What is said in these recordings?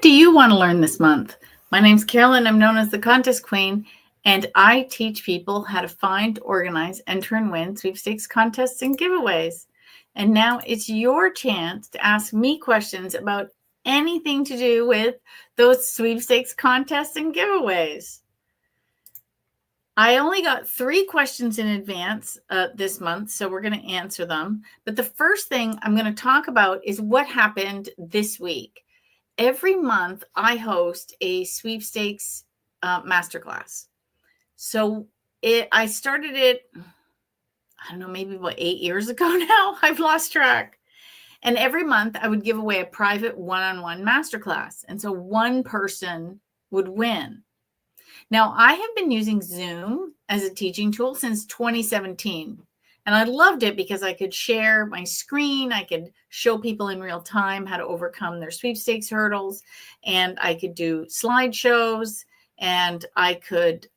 What do you want to learn this month? My name's Carolyn. I'm known as the Contest Queen, and I teach people how to find, organize, enter, and win sweepstakes contests and giveaways. And now it's your chance to ask me questions about anything to do with those sweepstakes contests and giveaways. I only got 3 questions in advance this month, so we're going to answer them. But the first thing I'm going to talk about is what happened this week. Every month, I host a sweepstakes masterclass. So I started it, I don't know, maybe about 8 years ago now. I've lost track. And every month, I would give away a private one-on-one masterclass. And so one person would win. Now, I have been using Zoom as a teaching tool since 2017. And I loved it because I could share my screen. I could show people in real time how to overcome their sweepstakes hurdles. And I could do slideshows. And I could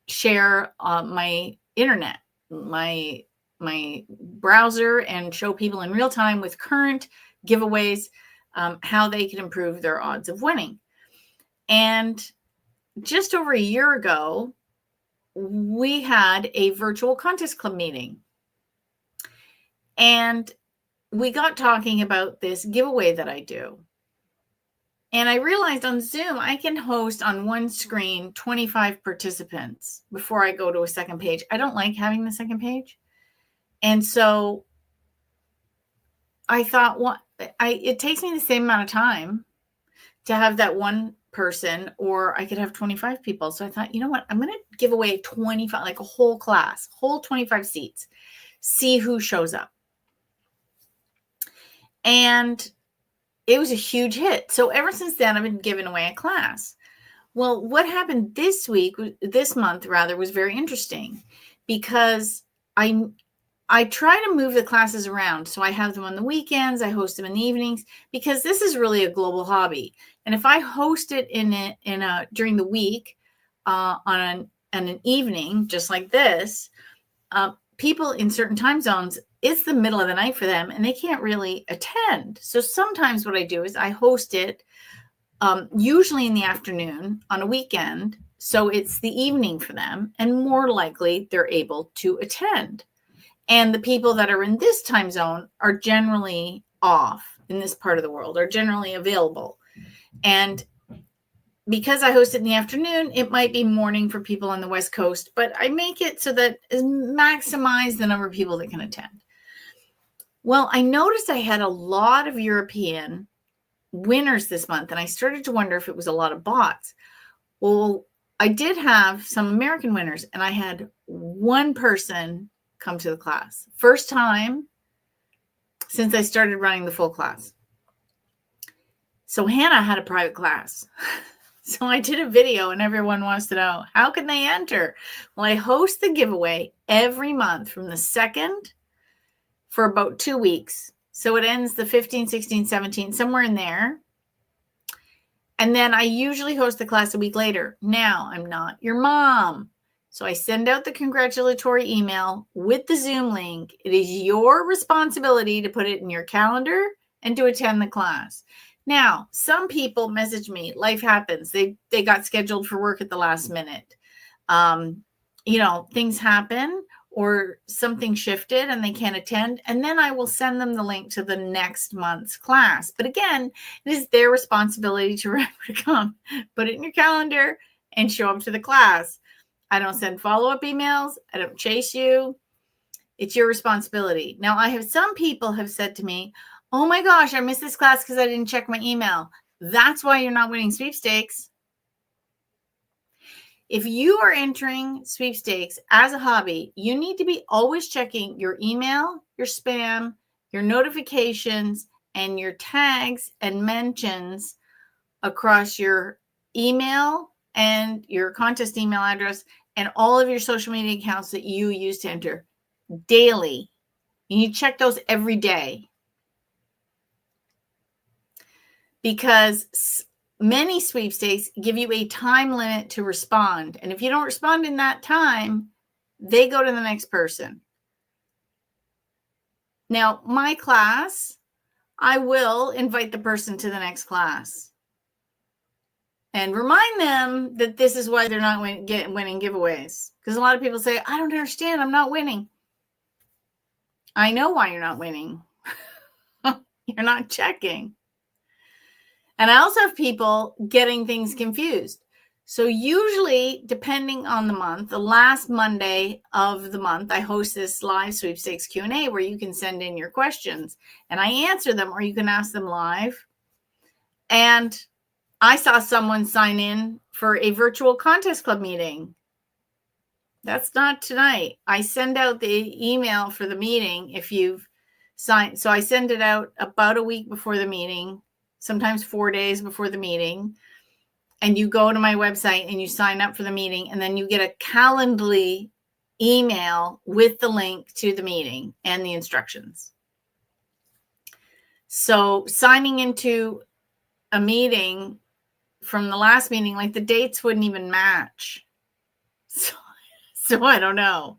share my internet, my browser, and show people in real time with current giveaways how they can improve their odds of winning. And just over a year ago, we had a virtual contest club meeting. And we got talking about this giveaway that I do. And I realized on Zoom, I can host on one screen 25 participants before I go to a second page. I don't like having the second page. And so I thought, it takes me the same amount of time to have that one person, or I could have 25 people. So I thought, you know what? I'm going to give away 25, like a whole class, whole 25 seats, see who shows up. And it was a huge hit. So ever since then, I've been giving away a class. Well, what happened this month, was very interesting because I try to move the classes around. So I have them on the weekends. I host them in the evenings because this is really a global hobby. And if I host it during the week on an evening, just like this, people in certain time zones, it's the middle of the night for them and they can't really attend. So sometimes what I do is I host it usually in the afternoon on a weekend. So it's the evening for them and more likely they're able to attend. And the people that are in this time zone are generally off in this part of the world, are generally available. And because I host it in the afternoon, it might be morning for people on the West Coast, but I make it so that it maximize the number of people that can attend. Well, I noticed I had a lot of European winners this month, and I started to wonder if it was a lot of bots. Well, I did have some American winners, and I had one person come to the class. First time since I started running the full class. So Hannah had a private class. So I did a video and everyone wants to know, how can they enter? Well, I host the giveaway every month from the 2nd for about 2 weeks. So it ends the 15th, 16th, 17th, somewhere in there. And then I usually host the class a week later. Now, I'm not your mom. So I send out the congratulatory email with the Zoom link. It is your responsibility to put it in your calendar and to attend the class. Now, some people message me, life happens. They got scheduled for work at the last minute. Things happen or something shifted and they can't attend. And then I will send them the link to the next month's class. But again, it is their responsibility to remember to come, put it in your calendar and show up to the class. I don't send follow-up emails. I don't chase you. It's your responsibility. Now, some people have said to me, oh my gosh, I missed this class because I didn't check my email. That's why you're not winning sweepstakes. If you are entering sweepstakes as a hobby, you need to be always checking your email, your spam, your notifications, and your tags and mentions across your email and your contest email address and all of your social media accounts that you use to enter daily. You need to check those every day because many sweepstakes give you a time limit to respond. And if you don't respond in that time, they go to the next person. Now, my class, I will invite the person to the next class and remind them that this is why they're not winning giveaways. Because a lot of people say, I don't understand, I'm not winning. I know why you're not winning. You're not checking. And I also have people getting things confused. So usually, depending on the month, the last Monday of the month, I host this live sweepstakes Q&A where you can send in your questions and I answer them, or you can ask them live. And I saw someone sign in for a virtual contest club meeting. That's not tonight. I send out the email for the meeting if you've signed. So I send it out about a week before the meeting, sometimes 4 days before the meeting. And you go to my website and you sign up for the meeting, and then you get a Calendly email with the link to the meeting and the instructions. So signing into a meeting from the last meeting, like the dates wouldn't even match. So I don't know.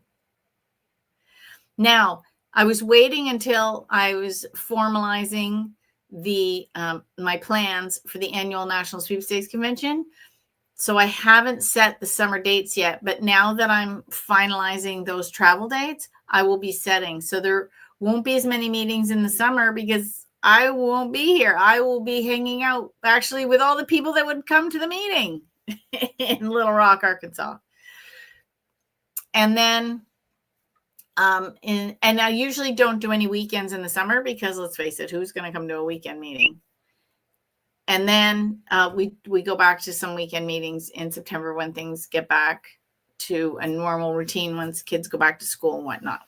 Now, I was waiting until I was formalizing the my plans for the annual National Sweepstakes Convention. So I haven't set the summer dates yet, but now that I'm finalizing those travel dates, I will be setting. So there won't be as many meetings in the summer because I won't be here. I will be hanging out actually with all the people that would come to the meeting in Little Rock, Arkansas. And then and I usually don't do any weekends in the summer because, let's face it, who's going to come to a weekend meeting? And then we go back to some weekend meetings in September when things get back to a normal routine once kids go back to school and whatnot.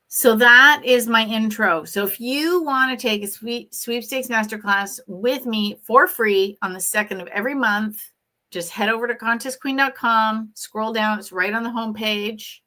So that is my intro. So if you want to take a sweepstakes masterclass with me for free on the 2nd of every month, just head over to contestqueen.com, scroll down, it's right on the homepage.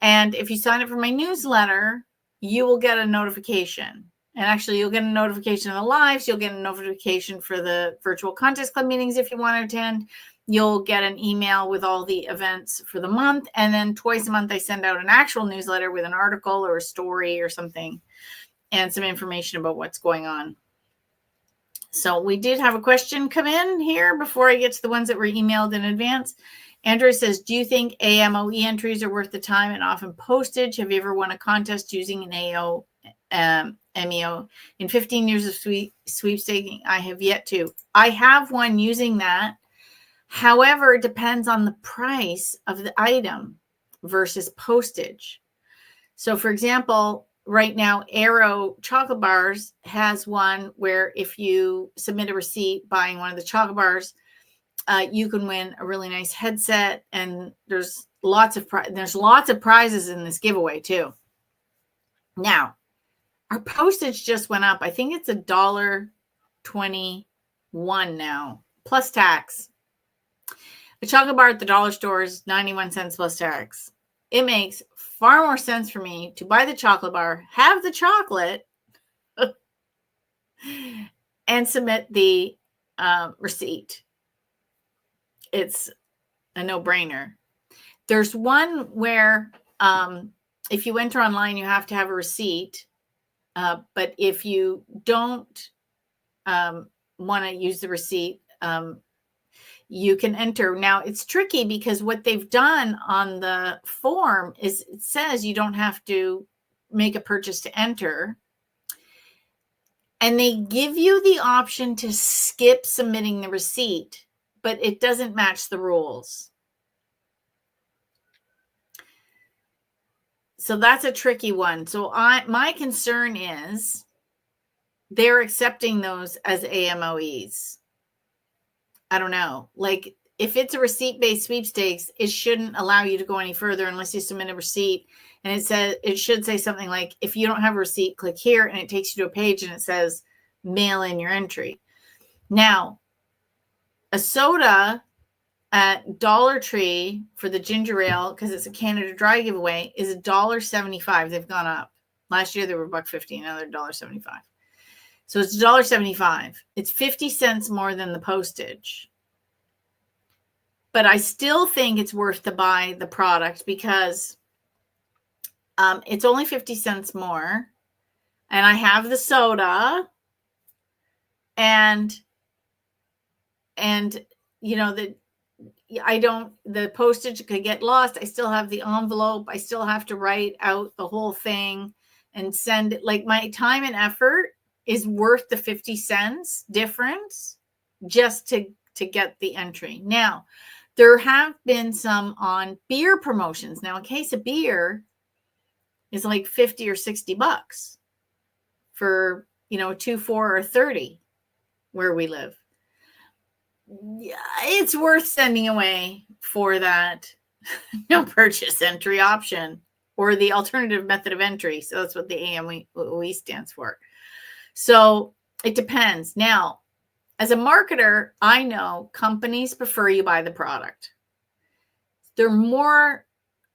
And if you sign up for my newsletter, you will get a notification. And actually, you'll get a notification of the lives. You'll get a notification for the virtual contest club meetings if you want to attend. You'll get an email with all the events for the month. And then twice a month, I send out an actual newsletter with an article or a story or something and some information about what's going on. So we did have a question come in here before I get to the ones that were emailed in advance. Andrew says, do you think AMOE entries are worth the time and often postage? Have you ever won a contest using an MEO? In 15 years of sweepstaking, I have yet to. I have one using that. However, it depends on the price of the item versus postage. So, for example, right now, Arrow Chocolate Bars has one where if you submit a receipt buying one of the chocolate bars, you can win a really nice headset, and there's lots of prizes in this giveaway too. Now, our postage just went up. I think it's $1.21 now, plus tax. A chocolate bar at the dollar store is 91 cents plus tax. It makes far more sense for me to buy the chocolate bar, have the chocolate, and submit the receipt. It's a no-brainer. There's one where if you enter online, you have to have a receipt. But if you don't want to use the receipt, you can enter. Now, it's tricky because what they've done on the form is it says you don't have to make a purchase to enter. And they give you the option to skip submitting the receipt, but it doesn't match the rules. So that's a tricky one. So my concern is they're accepting those as AMOEs. I don't know. Like, if it's a receipt-based sweepstakes, it shouldn't allow you to go any further unless you submit a receipt. And it should say something like, if you don't have a receipt, click here, and it takes you to a page and it says, mail in your entry. Now, a soda at Dollar Tree for the ginger ale, because it's a Canada Dry giveaway, is $1.75. They've gone up. Last year they were $1.50. Now they're $1.75. So it's $1.75. It's 50 cents more than the postage. But I still think it's worth to buy the product because it's only 50 cents more. and I have the soda, and you know, the postage could get lost. I still have the envelope. I still have to write out the whole thing and send it. Like, my time and effort is worth the 50 cents difference just to get the entry. Now, there have been some on beer promotions. Now, a case of beer is like 50 or 60 bucks for, 2, 4, or 30 where we live. Yeah, it's worth sending away for that no purchase entry option, or the alternative method of entry. So that's what the AMOE stands for. So it depends. Now, as a marketer, I know companies prefer you buy the product. They're more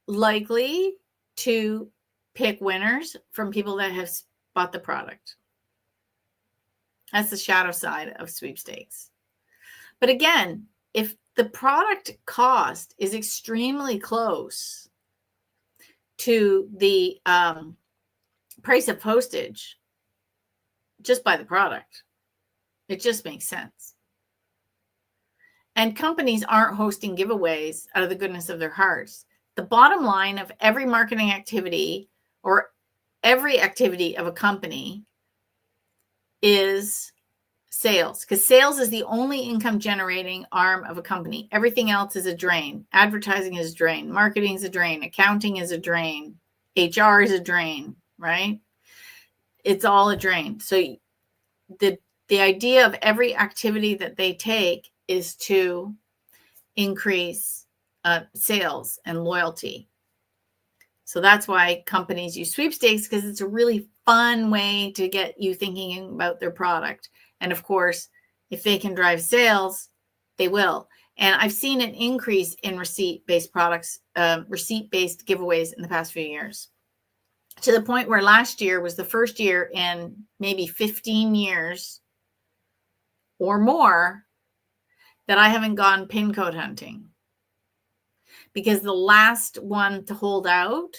likely to pick winners from people that have bought the product. That's the shadow side of sweepstakes. But again, if the product cost is extremely close to the price of postage, just buy the product. It just makes sense. And companies aren't hosting giveaways out of the goodness of their hearts. The bottom line of every marketing activity, or every activity of a company, is sales, because sales is the only income generating arm of a company. Everything else is a drain. Advertising is a drain. Marketing is a drain. Accounting is a drain. HR is a drain, right? It's all a drain. So the idea of every activity that they take is to increase sales and loyalty. So that's why companies use sweepstakes, because it's a really fun way to get you thinking about their product. And of course, if they can drive sales, they will. And I've seen an increase in receipt-based products, receipt-based giveaways in the past few years, to the point where last year was the first year in maybe 15 years or more that I haven't gone pin code hunting, because the last one to hold out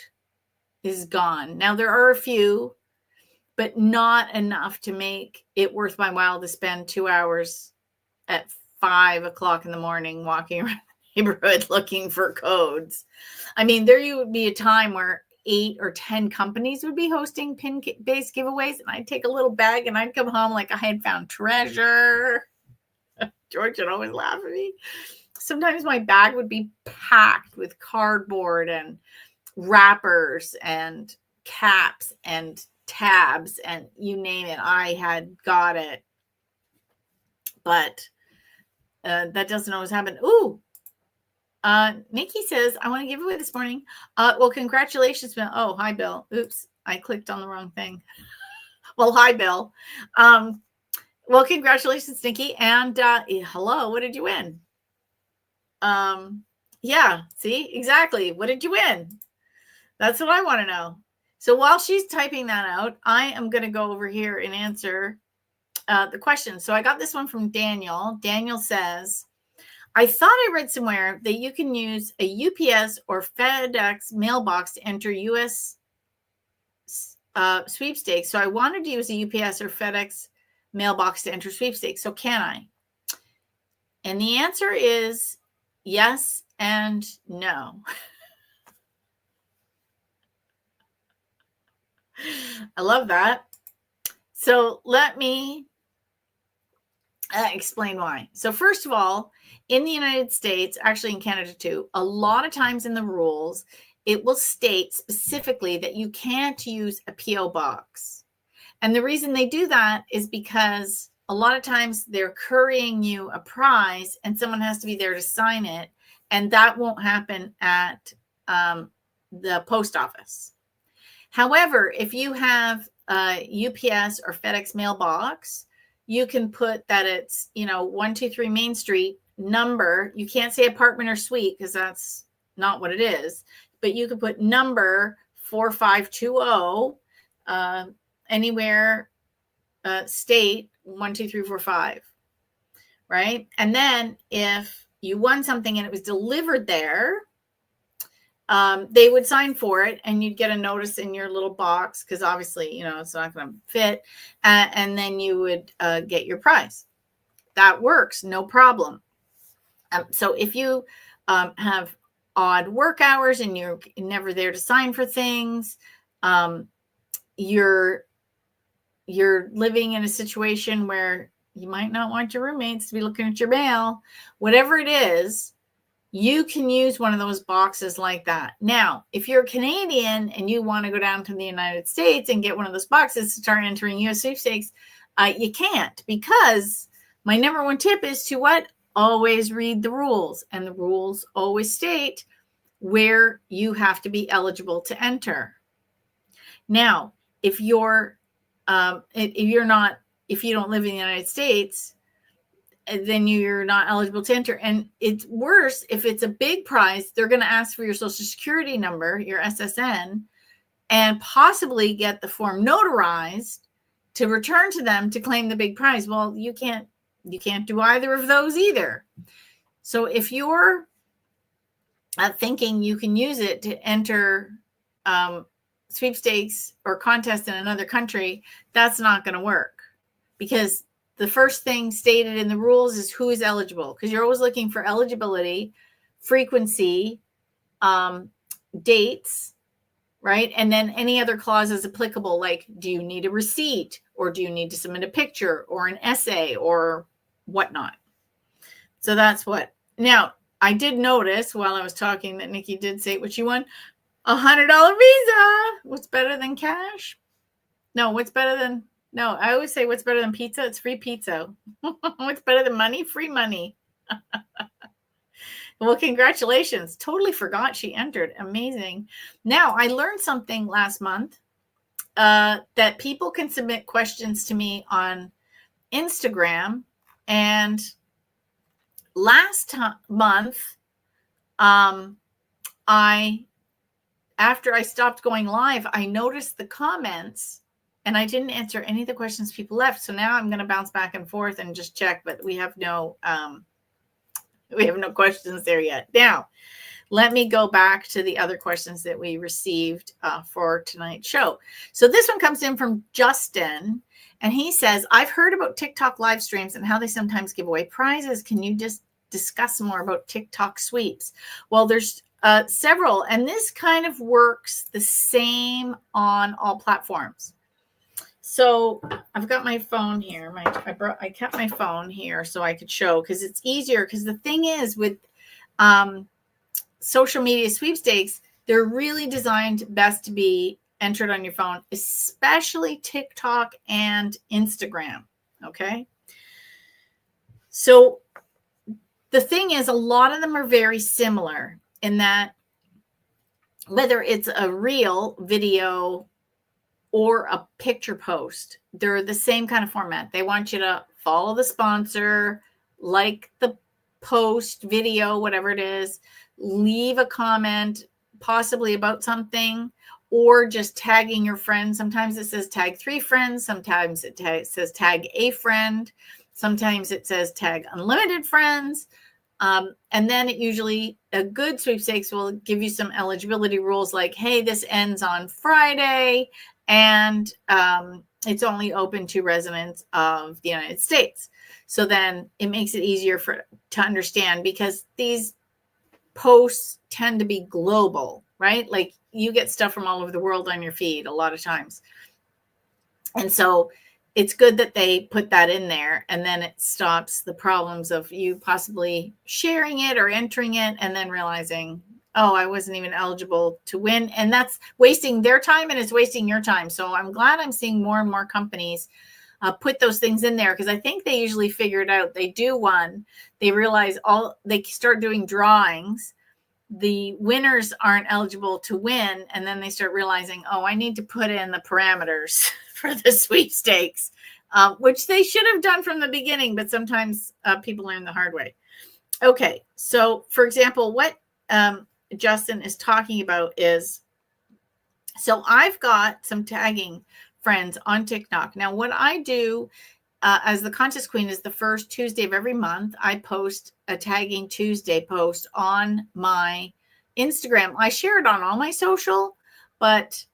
is gone. Now, there are a few, but not enough to make it worth my while to spend 2 hours at 5 o'clock in the morning walking around the neighborhood looking for codes. I mean, there would be a time where 8 or 10 companies would be hosting pin-based giveaways, and I'd take a little bag and I'd come home like I had found treasure. George would always laugh at me. Sometimes my bag would be packed with cardboard and wrappers and caps and tabs and you name it, I had got it. But that doesn't always happen. Ooh, Nikki says, I want to give away this morning. Well, congratulations, Bill. Oh, hi, Bill. Oops, I clicked on the wrong thing. Well, hi, Bill. Well, congratulations, Nikki. And hello, what did you win? Yeah, see, exactly. What did you win? That's what I want to know. So while she's typing that out, I am going to go over here and answer the question. So I got this one from Daniel. Daniel says, I thought I read somewhere that you can use a UPS or FedEx mailbox to enter US sweepstakes. So I wanted to use a UPS or FedEx mailbox to enter sweepstakes. So can I? And the answer is yes and no. I love that. So let me explain why. So first of all, in the United States, actually in Canada too, a lot of times in the rules, it will state specifically that you can't use a PO box. And the reason they do that is because a lot of times they're couriering you a prize and someone has to be there to sign it. And that won't happen at the post office. However, if you have a UPS or FedEx mailbox, you can put that it's, 123 Main Street number. You can't say apartment or suite because that's not what it is. But you can put number 4520 anywhere, state 12345, right? And then if you won something and it was delivered there, they would sign for it, and you'd get a notice in your little box, because obviously, it's not going to fit. And then you would get your prize. That works, no problem. So if you have odd work hours and you're never there to sign for things, you're living in a situation where you might not want your roommates to be looking at your mail, whatever it is, you can use one of those boxes like that. Now, if you're Canadian and you want to go down to the United States and get one of those boxes to start entering US sweepstakes, you can't, because my number one tip is to what? Always read the rules. And the rules always state where you have to be eligible to enter. Now, if you don't live in the United States, then you're not eligible to enter. And it's worse if it's a big prize. They're going to ask for your social security number, your SSN, and possibly get the form notarized to return to them to claim the big prize. Well, you can't do either of those either. So if you're thinking you can use it to enter sweepstakes or contest in another country, that's not going to work, because the first thing stated in the rules is who is eligible, because you're always looking for eligibility, frequency, dates, right? And then any other clauses applicable, like do you need a receipt, or do you need to submit a picture or an essay or whatnot. So that's what. Now, I did notice while I was talking that Nikki did say what she won, $100 Visa. What's better than cash? No, I always say what's better than pizza? It's free pizza. What's better than money? Free money. Well, congratulations. Totally forgot she entered. Amazing. Now, I learned something last month that people can submit questions to me on Instagram. And last month, after I stopped going live, I noticed the comments, and I didn't answer any of the questions people left. So now I'm going to bounce back and forth and just check, but we have no questions there yet. Now, let me go back to the other questions that we received for tonight's show. So this one comes in from Justin, and he says, I've heard about TikTok live streams and how they sometimes give away prizes. Can you just discuss more about TikTok sweeps? Well, there's several, and this kind of works the same on all platforms. So I've got my phone here. I kept my phone here so I could show, because it's easier. Because the thing is, with social media sweepstakes, they're really designed best to be entered on your phone, especially TikTok and Instagram. Okay. So the thing is, a lot of them are very similar in that whether it's a reel, video, or a picture post, they're the same kind of format. They want you to follow the sponsor, like the post, video, whatever it is, leave a comment, possibly about something, or just tagging your friends. Sometimes it says tag 3 friends. Sometimes it says tag a friend. Sometimes it says tag unlimited friends. And then it usually, a good sweepstakes will give you some eligibility rules like, hey, this ends on Friday, and it's only open to residents of the United States. So then it makes it easier to understand, because these posts tend to be global, right? Like you get stuff from all over the world on your feed a lot of times. And so it's good that they put that in there, and then it stops the problems of you possibly sharing it or entering it and then realizing, oh, I wasn't even eligible to win. And that's wasting their time, and it's wasting your time. So I'm glad I'm seeing more and more companies put those things in there, because I think they usually figure it out. They do one, they realize they start doing drawings. The winners aren't eligible to win. And then they start realizing, oh, I need to put in the parameters for the sweepstakes, which they should have done from the beginning. But sometimes people learn the hard way. Okay. So for example, what Justin is talking about is, so I've got some tagging friends on TikTok. Now, what I do as the Contest Queen is the first Tuesday of every month, I post a Tagging Tuesday post on my Instagram, I share it on all my social, but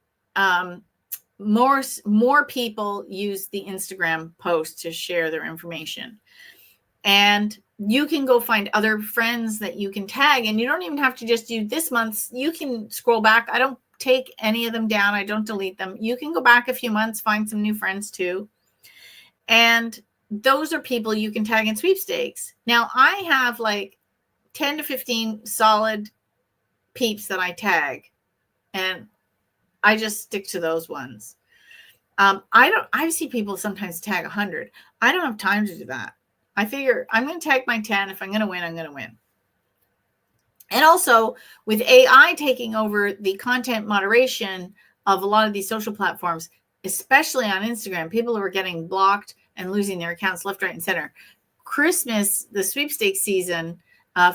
more people use the Instagram post to share their information. And you can go find other friends that you can tag, and you don't even have to just do this month's. You can scroll back. I don't take any of them down. I don't delete them. You can go back a few months, find some new friends too. And those are people you can tag in sweepstakes. Now, I have like 10 to 15 solid peeps that I tag, and I just stick to those ones. I see people sometimes tag 100. I don't have time to do that. I figure I'm going to tag my 10. If I'm going to win, I'm going to win. And also with AI taking over the content moderation of a lot of these social platforms, especially on Instagram, people who are getting blocked and losing their accounts left, right, and center. Christmas, the sweepstakes season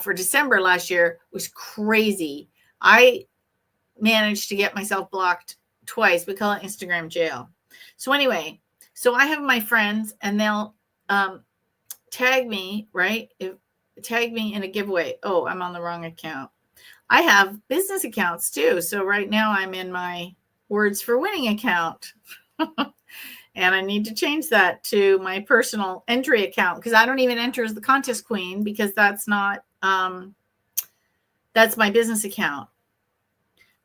for December last year was crazy. I managed to get myself blocked twice. We call it Instagram jail. So anyway, so I have my friends, and they'll tag me, right? Tag me in a giveaway. Oh, I'm on the wrong account. I have business accounts too. So right now I'm in my Words for Winning account. And I need to change that to my personal entry account, because I don't even enter as the contest queen, because that's not, that's my business account.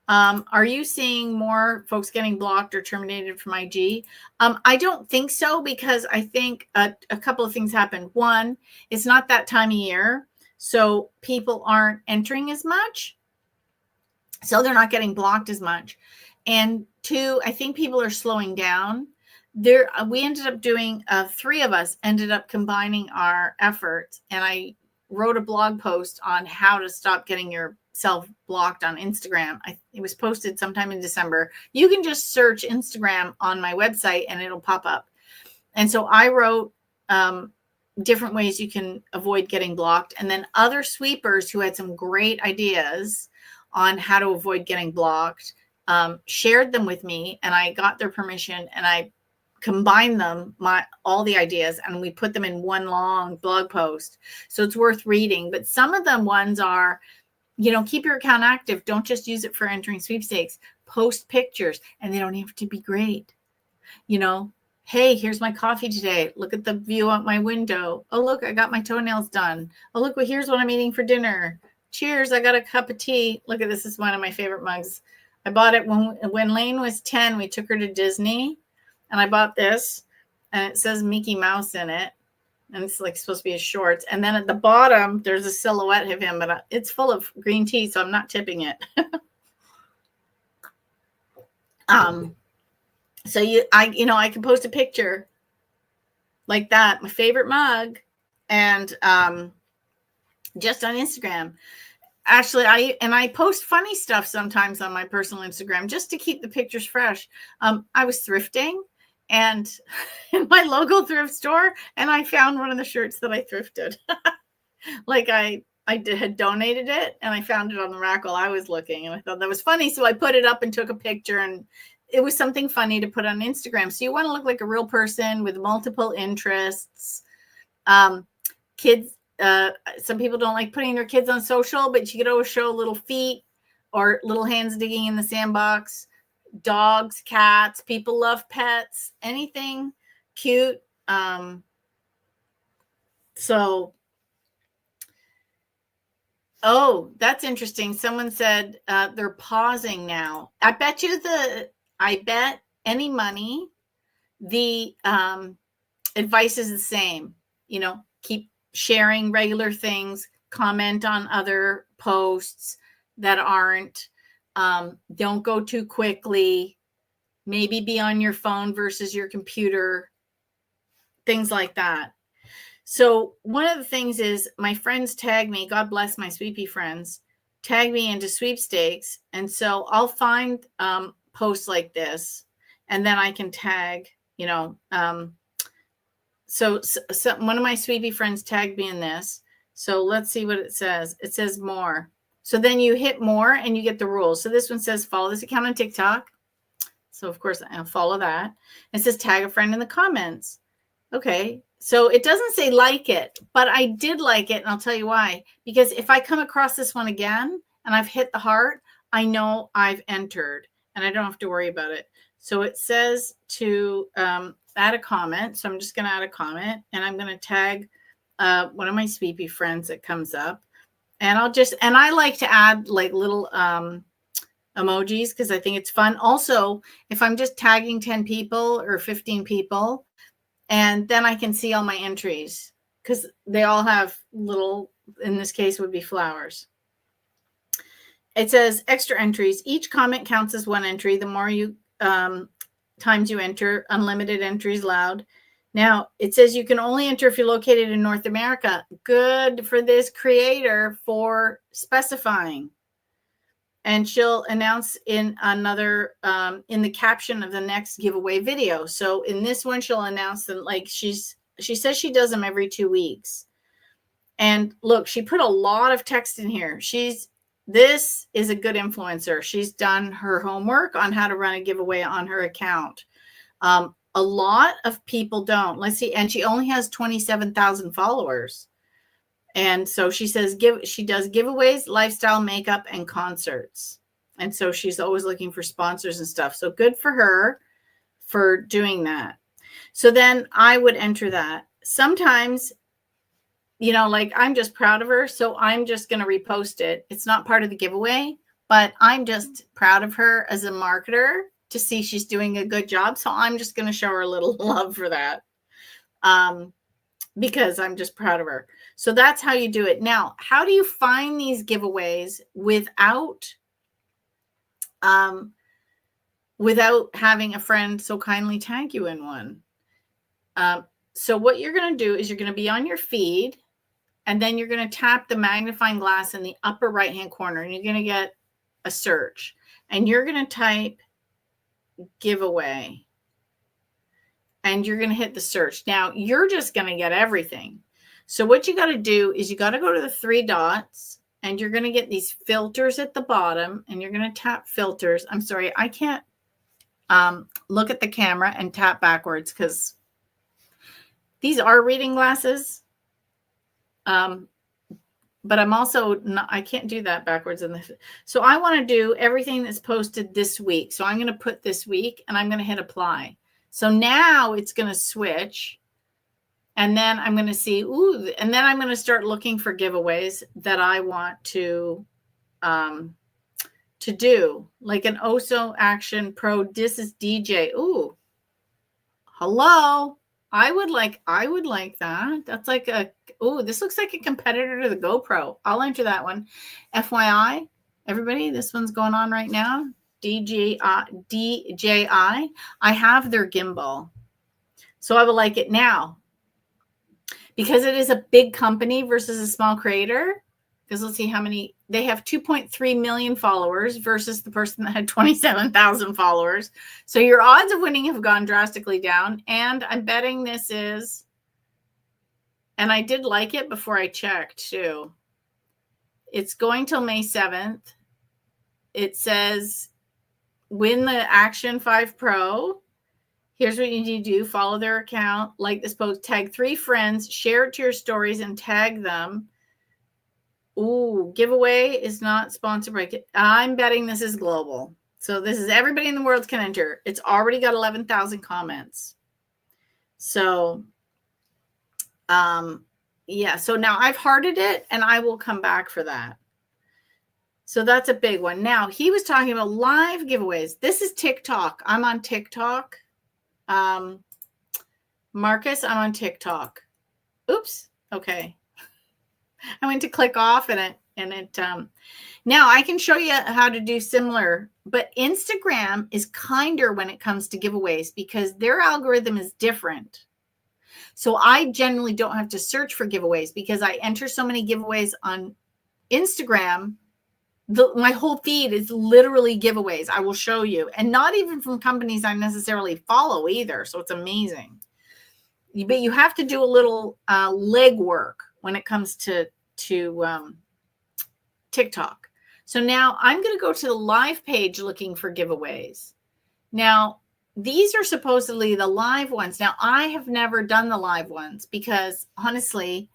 Are you seeing more folks getting blocked or terminated from IG? I don't think so, because I think a couple of things happen. One, it's not that time of year, so people aren't entering as much, so they're not getting blocked as much. And two, I think people are slowing down. We ended up doing, 3 of us ended up combining our efforts, and I wrote a blog post on how to stop getting yourself blocked on Instagram. It was posted sometime in December. You can just search Instagram on my website and it'll pop up. And so I wrote different ways you can avoid getting blocked. And then other sweepers who had some great ideas on how to avoid getting blocked shared them with me, and I got their permission, and I combine them, all the ideas, and we put them in one long blog post. So it's worth reading. But some of them ones are, keep your account active. Don't just use it for entering sweepstakes. Post pictures, and they don't have to be great. Hey, here's my coffee today. Look at the view out my window. Oh, look, I got my toenails done. Oh, look, here's what I'm eating for dinner. Cheers, I got a cup of tea. Look at this. Is one of my favorite mugs. I bought it when Lane was 10. We took her to Disney. And I bought this, and it says Mickey Mouse in it. And it's like supposed to be his shorts. And then at the bottom, there's a silhouette of him, but it's full of green tea, so I'm not tipping it. So I can post a picture like that, my favorite mug, and just on Instagram. Actually, I post funny stuff sometimes on my personal Instagram just to keep the pictures fresh. I was thrifting, and in my local thrift store, and I found one of the shirts that I thrifted. Like I had donated it, and I found it on the rack while I was looking, and I thought that was funny. So I put it up and took a picture, and it was something funny to put on Instagram. So you want to look like a real person with multiple interests. Kids, some people don't like putting their kids on social, but you could always show little feet or little hands digging in the sandbox. Dogs, cats, people love pets, anything cute. That's interesting. Someone said they're pausing now. I bet any money, the advice is the same. Keep sharing regular things, comment on other posts that aren't. Don't go too quickly. Maybe be on your phone versus your computer. Things like that. So one of the things is my friends tag me. God bless my sweepy friends. Tag me into sweepstakes. And so I'll find posts like this, and then I can tag, so one of my sweepy friends tagged me in this. So let's see what it says. It says more. So then you hit more and you get the rules. So this one says follow this account on TikTok. So of course I'll follow that. It says tag a friend in the comments. Okay. So it doesn't say like it, but I did like it. And I'll tell you why. Because if I come across this one again and I've hit the heart, I know I've entered and I don't have to worry about it. So it says to add a comment. So I'm just going to add a comment, and I'm going to tag one of my Sweepy friends that comes up. And I like to add like little emojis because I think it's fun. Also, if I'm just tagging 10 people or 15 people, and then I can see all my entries because they all have little, in this case would be flowers. It says extra entries. Each comment counts as one entry. The more you times you enter, unlimited entries allowed. Now, it says you can only enter if you're located in North America. Good for this creator for specifying. And she'll announce in another, in the caption of the next giveaway video. So in this one, she'll announce that, like, she says she does them every 2 weeks. And look, she put a lot of text in here. This is a good influencer. She's done her homework on how to run a giveaway on her account. A lot of people don't. Let's see. And she only has 27,000 followers. And so she says she does giveaways, lifestyle, makeup, and concerts. And so she's always looking for sponsors and stuff. So good for her for doing that. So then I would enter that. Sometimes, you know, like, I'm just proud of her. So I'm just going to repost it. It's not part of the giveaway, but I'm just proud of her as a marketer to see she's doing a good job. So I'm just going to show her a little love for that. Because I'm just proud of her. So that's how you do it. Now, how do you find these giveaways without having a friend so kindly tag you in one? So what you're going to do is you're going to be on your feed, and then you're going to tap the magnifying glass in the upper right-hand corner, and you're going to get a search, and you're going to type giveaway. And you're going to hit the search. Now, you're just going to get everything. So what you got to do is you got to go to the 3 dots, and you're going to get these filters at the bottom, and you're going to tap filters. I'm sorry, I can't look at the camera and tap backwards because these are reading glasses. But I'm also not, I can't do that backwards. So I want to do everything that's posted this week. So I'm going to put this week, and I'm going to hit apply. So now it's going to switch, and then I'm going to see, and then I'm going to start looking for giveaways that I want to do, like an OSO Action Pro. This is DJ. Ooh, hello. I would like that. That's like this looks like a competitor to the GoPro. I'll enter that one. FYI, everybody, this one's going on right now. DJI. I have their gimbal. So I would like it now. Because it is a big company versus a small creator. Because let's see how many. They have 2.3 million followers versus the person that had 27,000 followers. So your odds of winning have gone drastically down. And I'm betting this is, and I did like it before I checked too. It's going till May 7th. It says, win the Action 5 Pro. Here's what you need to do. Follow their account, like this post, tag 3 friends, share it to your stories, and tag them. Ooh, giveaway is not sponsored by. I'm betting this is global. So this is everybody in the world can enter. It's already got 11,000 comments. So, yeah. So now I've hearted it, and I will come back for that. So that's a big one. Now, he was talking about live giveaways. This is TikTok. I'm on TikTok. Marcus, I'm on TikTok. Oops. Okay. I went to click off, and it now I can show you how to do similar, but Instagram is kinder when it comes to giveaways because their algorithm is different. So I generally don't have to search for giveaways because I enter so many giveaways on Instagram. My whole feed is literally giveaways. I will show you, and not even from companies I necessarily follow either. So it's amazing. But you have to do a little legwork when it comes to TikTok. So now I'm going to go to the live page looking for giveaways. Now, these are supposedly the live ones. Now, I have never done the live ones because honestly,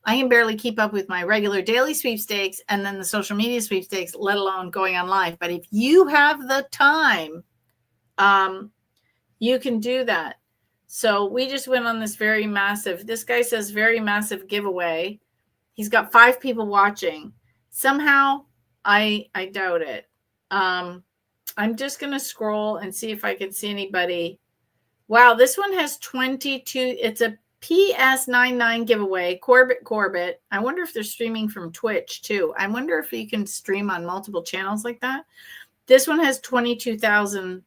I can barely keep up with my regular daily sweepstakes and then the social media sweepstakes, let alone going on live. But if you have the time, you can do that. So we just went on this very massive, this guy says very massive giveaway. He's got 5 people watching. Somehow, I doubt it. I'm just going to scroll and see if I can see anybody. Wow, this one has 22. It's a PS99 giveaway. Corbett. I wonder if they're streaming from Twitch too. I wonder if you can stream on multiple channels like that. This one has 22,000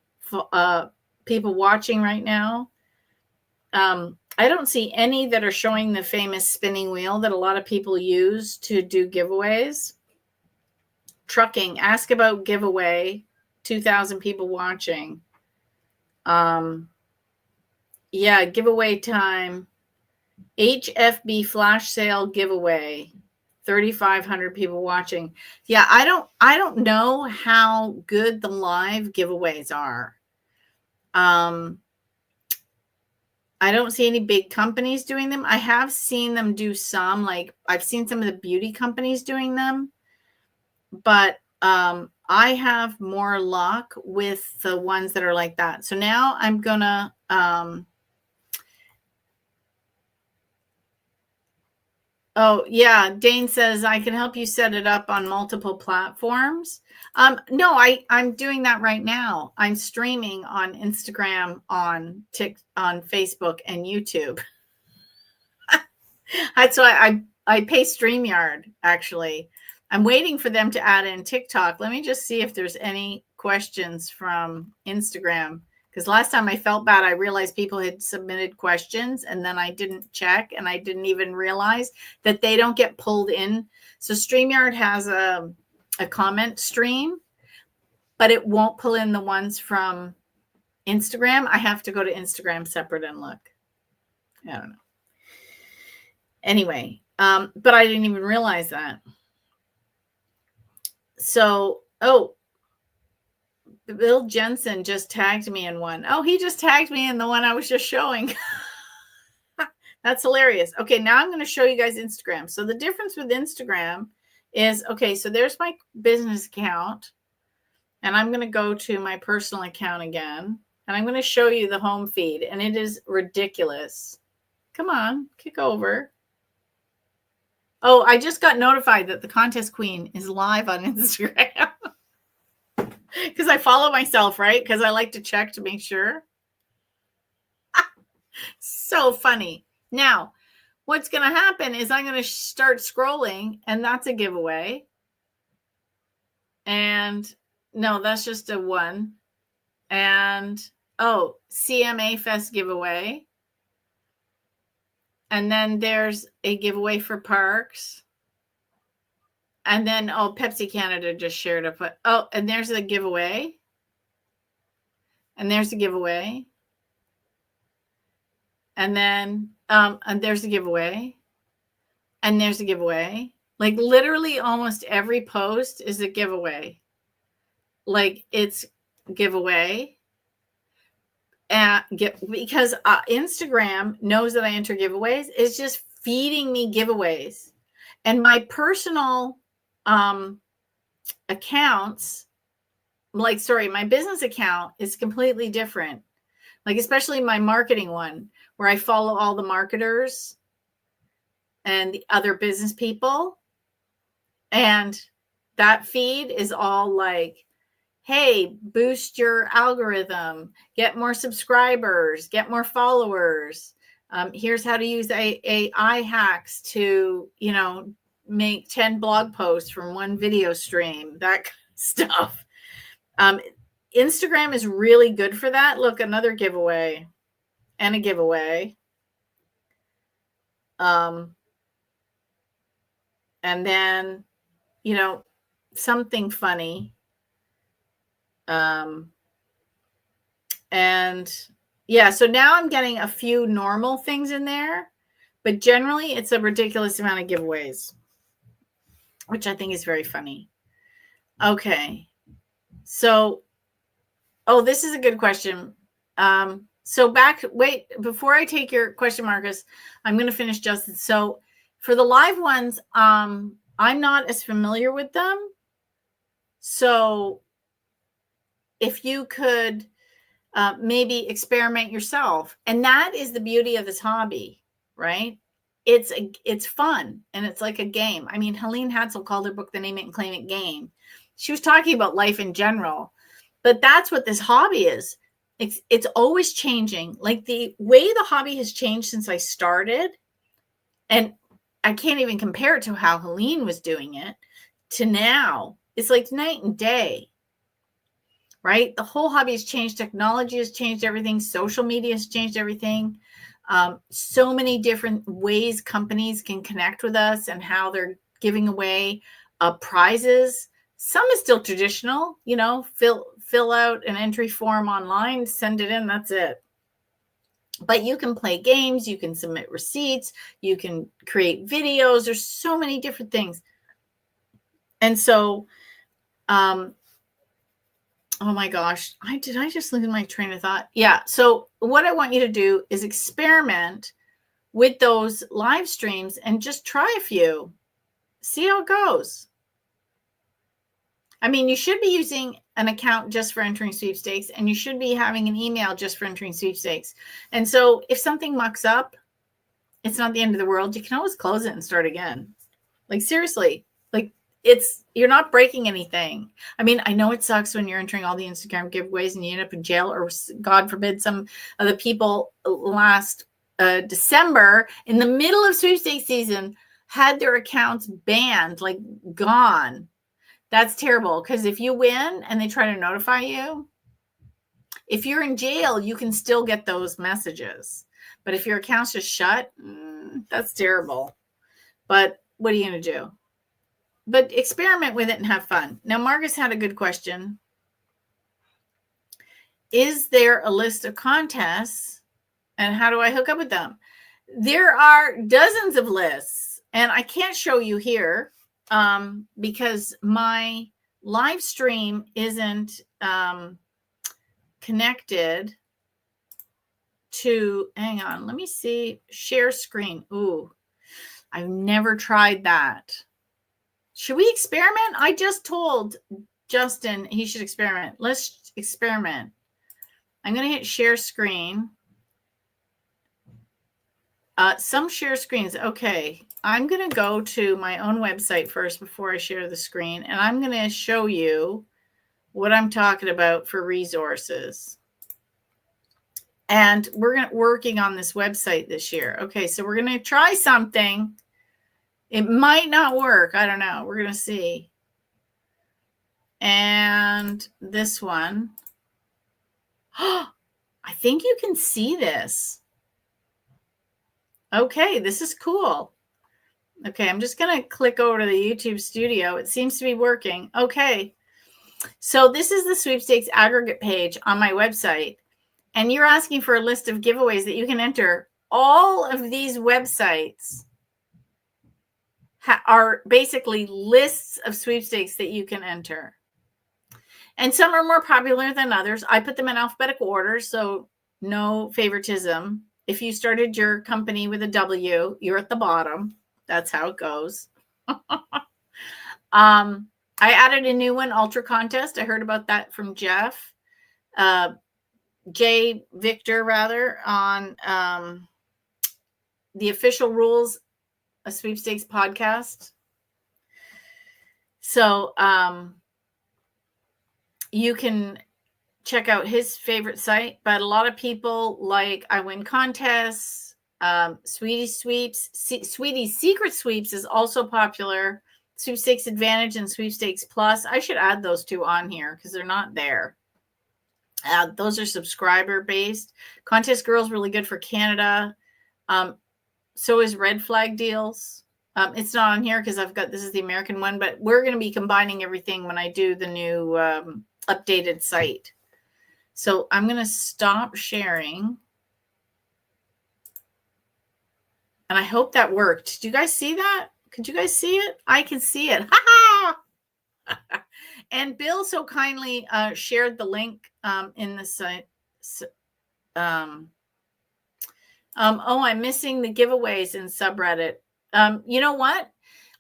people watching right now. I don't see any that are showing the famous spinning wheel that a lot of people use to do giveaways. Trucking, ask about giveaway, 2,000 people watching. Yeah, giveaway time. HFB flash sale giveaway, 3,500 people watching. Yeah, I don't know how good the live giveaways are. I don't see any big companies doing them. I have seen them do some, like I've seen some of the beauty companies doing them, but I have more luck with the ones that are like that. So now I'm gonna oh yeah, Dane says I can help you set it up on multiple platforms. No, I'm doing that right now. I'm streaming on Instagram, on Facebook, and YouTube. That's why I pay StreamYard, actually. I'm waiting for them to add in TikTok. Let me just see if there's any questions from Instagram. Because last time I felt bad, I realized people had submitted questions and then I didn't check and I didn't even realize that they don't get pulled in. So StreamYard has a comment stream, but it won't pull in the ones from Instagram. I have to go to Instagram separate and look. I don't know. Anyway, but I didn't even realize that. So, Bill Jensen just tagged me in one. Oh, he just tagged me in the one I was just showing. That's hilarious. Okay, now I'm going to show you guys Instagram. So the difference with Instagram is, okay, so there's my business account. And I'm going to go to my personal account again. And I'm going to show you the home feed. And it is ridiculous. Come on, kick over. Oh, I just got notified that the contest queen is live on Instagram. Because I follow myself, right? Because I like to check to make sure. So funny. Now, what's going to happen is I'm going to start scrolling, and that's a giveaway. And no, that's just a one. And, oh, CMA Fest giveaway. And then there's a giveaway for parks. And then, oh, Pepsi Canada just shared a put. Oh, and there's a giveaway. And there's a giveaway. And then, and there's a giveaway. And there's a giveaway. Like literally almost every post is a giveaway. Like it's giveaway. Because Instagram knows that I enter giveaways. It's just feeding me giveaways. And my personal accounts, my business account is completely different. Like especially my marketing one, where I follow all the marketers and the other business people. And that feed is all like, hey, boost your algorithm, get more subscribers, get more followers. Here's how to use AI hacks to, make 10 blog posts from one video stream, that kind of stuff. Instagram is really good for that. Look, another giveaway and a giveaway. And then, something funny. And yeah, so now I'm getting a few normal things in there, but generally it's a ridiculous amount of giveaways, which I think is very funny. Okay. So, this is a good question. Before I take your question, Marcus, I'm going to finish Justin. So For the live ones, I'm not as familiar with them. So if you could maybe experiment yourself. And that is the beauty of this hobby, right? It's fun, and it's like a game. I mean, Helene Hadsel called her book The Name It and Claim It game. She was talking about life in general, but that's what this hobby is. It's always changing. Like the way the hobby has changed since I started, and I can't even compare it to how Helene was doing it to now. It's like night and day. Right? The whole hobby has changed. Technology has changed everything. Social media has changed everything. So many different ways companies can connect with us and how they're giving away prizes. Some is still traditional, fill out an entry form online, send it in, that's it. But you can play games, you can submit receipts, you can create videos. There's so many different things. And so, oh my gosh, did I just lose my train of thought? Yeah. So what I want you to do is experiment with those live streams and just try a few. See how it goes. I mean, you should be using an account just for entering sweepstakes, and you should be having an email just for entering sweepstakes. And so if something mucks up, it's not the end of the world. You can always close it and start again. Like seriously, like you're not breaking anything. I mean, I know it sucks when you're entering all the Instagram giveaways and you end up in jail, or God forbid, some of the people last December in the middle of sweepstakes season had their accounts banned, like gone. That's terrible, because if you win and they try to notify you, if you're in jail, you can still get those messages. But if your account's just shut, that's terrible. But what are you going to do? But experiment with it and have fun. Now, Marcus had a good question. Is there a list of contests, and how do I hook up with them? There are dozens of lists, and I can't show you here because my live stream isn't connected to, hang on, let me see, share screen. Ooh, I've never tried that. Should we experiment? I just told Justin he should experiment. Let's experiment. I'm going to hit share screen. Some share screens. Okay. I'm going to go to my own website first before I share the screen, and I'm going to show you what I'm talking about for resources. And we're working on this website this year. Okay, so we're going to try something. It might not work. I don't know. We're going to see. And this one. I think you can see this. Okay, this is cool. Okay, I'm just going to click over to the YouTube studio. It seems to be working. Okay, so this is the sweepstakes aggregate page on my website. And you're asking for a list of giveaways that you can enter. All of these websites are basically lists of sweepstakes that you can enter. And some are more popular than others. I put them in alphabetical order, so no favoritism. If you started your company with a W, you're at the bottom. That's how it goes. I added a new one, Ultra Contest. I heard about that from Jeff. Victor, rather, on the official rules, a sweepstakes podcast. So you can check out his favorite site, but a lot of people like I Win Contests, Sweetie's Sweeps, Sweetie's Secret Sweeps is also popular. Sweepstakes Advantage and Sweepstakes Plus. I should add those two on here because they're not there. Those are subscriber based. Contest Girl's really good for Canada. So is Red Flag Deals. It's not on here because this is the American one, but we're going to be combining everything when I do the new updated site. So I'm going to stop sharing. And I hope that worked. Did you guys see that? Could you guys see it? I can see it. Ha ha! And Bill so kindly shared the link in the site. Oh, I'm missing the giveaways in subreddit. You know what?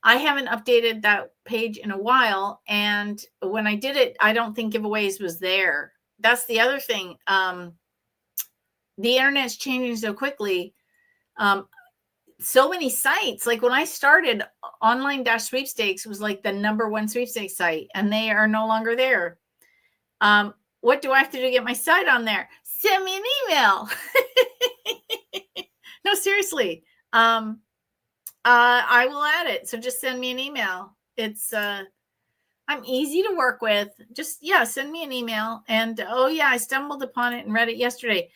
I haven't updated that page in a while. And when I did it, I don't think giveaways was there. That's the other thing. The internet's changing so quickly. So many sites. Like when I started, online-sweepstakes was like the #1 sweepstakes site, and they are no longer there. What do I have to do to get my site on there? Send me an email. No, seriously. I will add it. So just send me an email. It's I'm easy to work with. Just send me an email. And oh yeah, I stumbled upon it and read it yesterday.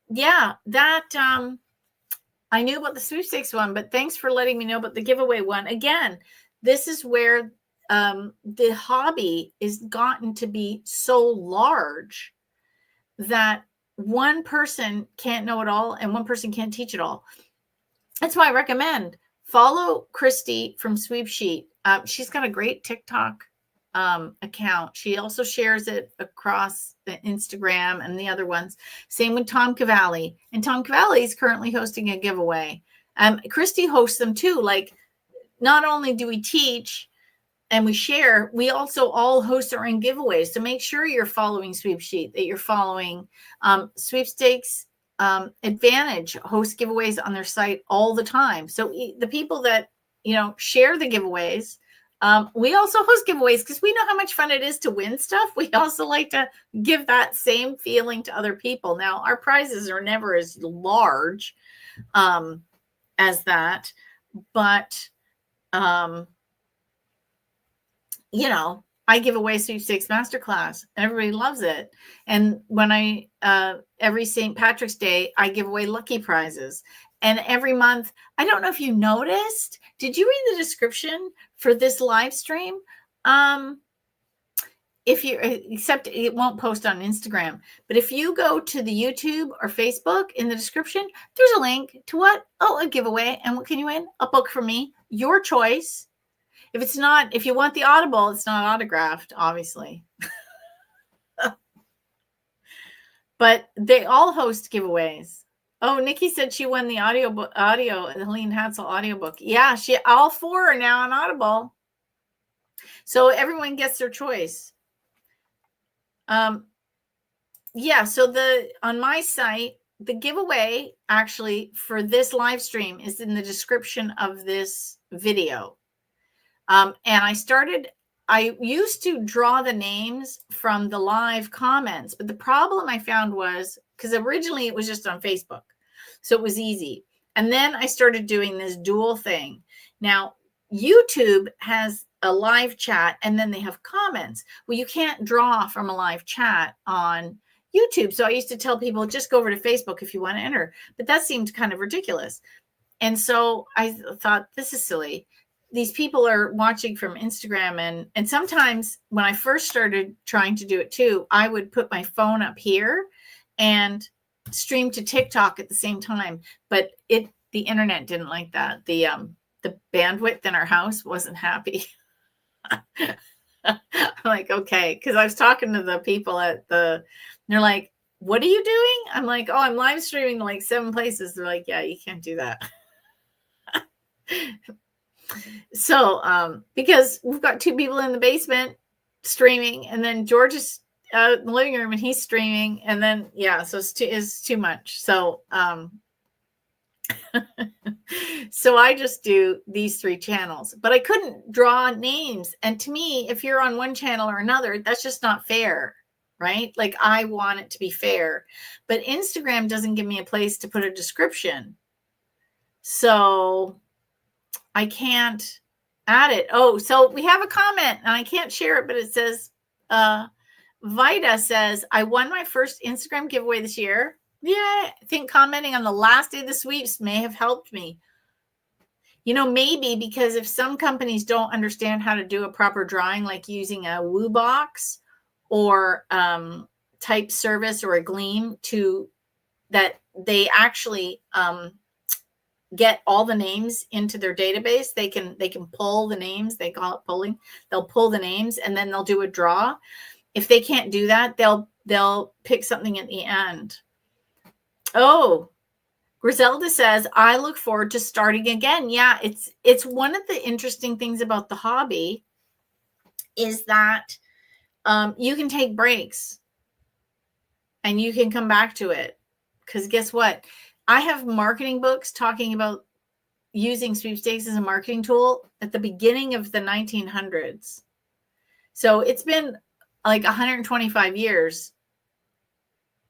Yeah, that I knew about the sweepstakes one, but thanks for letting me know about the giveaway one. Again, this is where the hobby is gotten to be so large that one person can't know it all and one person can't teach it all. That's why I recommend follow Christy from Sweepsheet. She's got a great TikTok account. She also shares it across the Instagram and the other ones. Same with Tom Cavalli. And Tom Cavalli is currently hosting a giveaway. Christy hosts them too. Like, not only do we teach and we share, we also all host our own giveaways. So make sure you're following Sweepsheet, that you're following Sweepstakes. Advantage hosts giveaways on their site all the time. So the people that, share the giveaways, we also host giveaways because we know how much fun it is to win stuff. We also like to give that same feeling to other people. Now, our prizes are never as large as that, but I give away Sweepstakes Masterclass. Everybody loves it. And when every St. Patrick's Day, I give away lucky prizes. And every month, I don't know if you noticed, did you read the description for this live stream? Except it won't post on Instagram, but if you go to the YouTube or Facebook, in the description, there's a link to what? Oh, a giveaway. And what can you win? A book from me, your choice. If you want the Audible, it's not autographed, obviously. But they all host giveaways. Oh, Nikki said she won the the Helene Hansel audiobook. Yeah, all 4 are now on Audible. So everyone gets their choice. So on my site, the giveaway actually for this live stream is in the description of this video. And I used to draw the names from the live comments, but the problem I found was, because originally it was just on Facebook, so it was easy. And then I started doing this dual thing. Now, YouTube has a live chat and then they have comments. Well, you can't draw from a live chat on YouTube. So I used to tell people, just go over to Facebook if you want to enter. But that seemed kind of ridiculous. And so I thought, this is silly. These people are watching from Instagram. And sometimes when I first started trying to do it too, I would put my phone up here and stream to TikTok at the same time. But the internet didn't like that. The bandwidth in our house wasn't happy. I'm like, okay. Because I was talking to the people they're like, what are you doing? I'm like, oh, I'm live streaming to like 7 places. They're like, yeah, you can't do that. So, because we've got 2 people in the basement streaming, and then George is in the living room and he's streaming, and then so it's too much. So, so I just do these 3 channels, but I couldn't draw names. And to me, if you're on one channel or another, that's just not fair, right? Like, I want it to be fair, but Instagram doesn't give me a place to put a description. So I can't add it. Oh, so we have a comment and I can't share it, but it says, Vida says, I won my first Instagram giveaway this year. Yeah, I think commenting on the last day of the sweeps may have helped me. Maybe because if some companies don't understand how to do a proper drawing, like using a Woo box or type service or a Gleam, that they actually get all the names into their database. They can pull the names. They call it pulling. They'll pull the names and then they'll do a draw. If they can't do that, they'll pick something at the end. Oh, Griselda says, I look forward to starting again. Yeah, it's one of the interesting things about the hobby is that you can take breaks and you can come back to it. Because guess what? I have marketing books talking about using sweepstakes as a marketing tool at the beginning of the 1900s. So it's been like 125 years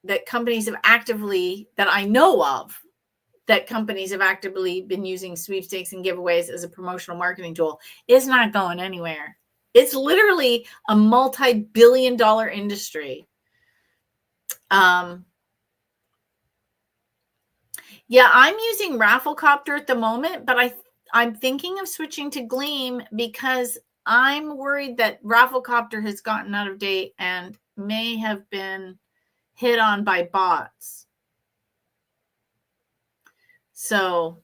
that companies have actively, that I know of, that companies have actively been using sweepstakes and giveaways as a promotional marketing tool. It's not going anywhere. It's literally a multi-billion-dollar industry. Yeah, I'm using Rafflecopter at the moment, but I'm thinking of switching to Gleam because I'm worried that Rafflecopter has gotten out of date and may have been hit on by bots. So,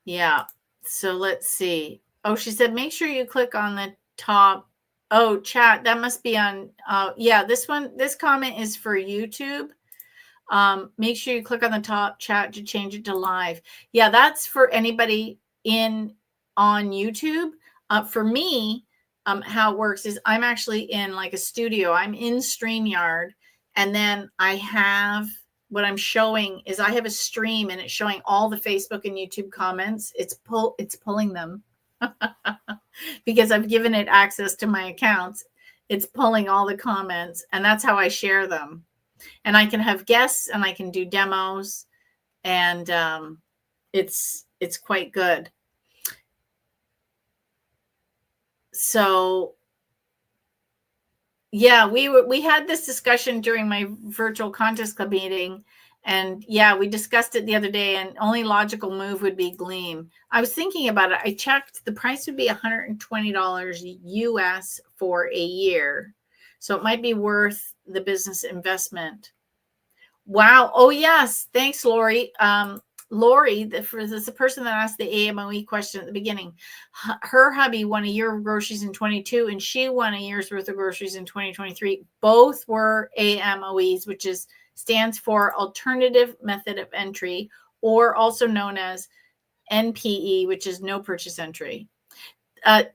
yeah. So let's see. Oh, she said, make sure you click on the top. Oh, chat. That must be on. Yeah, this comment is for YouTube. Make sure you click on the top chat to change it to live. Yeah, that's for anybody on YouTube. For me, how it works is I'm actually in like a studio. I'm in StreamYard, and then I have what I'm showing is I have a stream and it's showing all the Facebook and YouTube comments. It's pulling them because I've given it access to my accounts. It's pulling all the comments, and that's how I share them. And I can have guests and I can do demos, and it's quite good. So yeah, we had this discussion during my virtual contest club meeting, and yeah, we discussed it the other day, and only logical move would be Gleam. I was thinking about it. I checked, the price would be $120 US for a year. So it might be worth the business investment. Wow. Oh, yes. Thanks, Lori. Lori, the person that asked the AMOE question at the beginning, her hubby won a year of groceries in 22, and she won a year's worth of groceries in 2023. Both were AMOEs, which stands for Alternative Method of Entry, or also known as NPE, which is no purchase entry.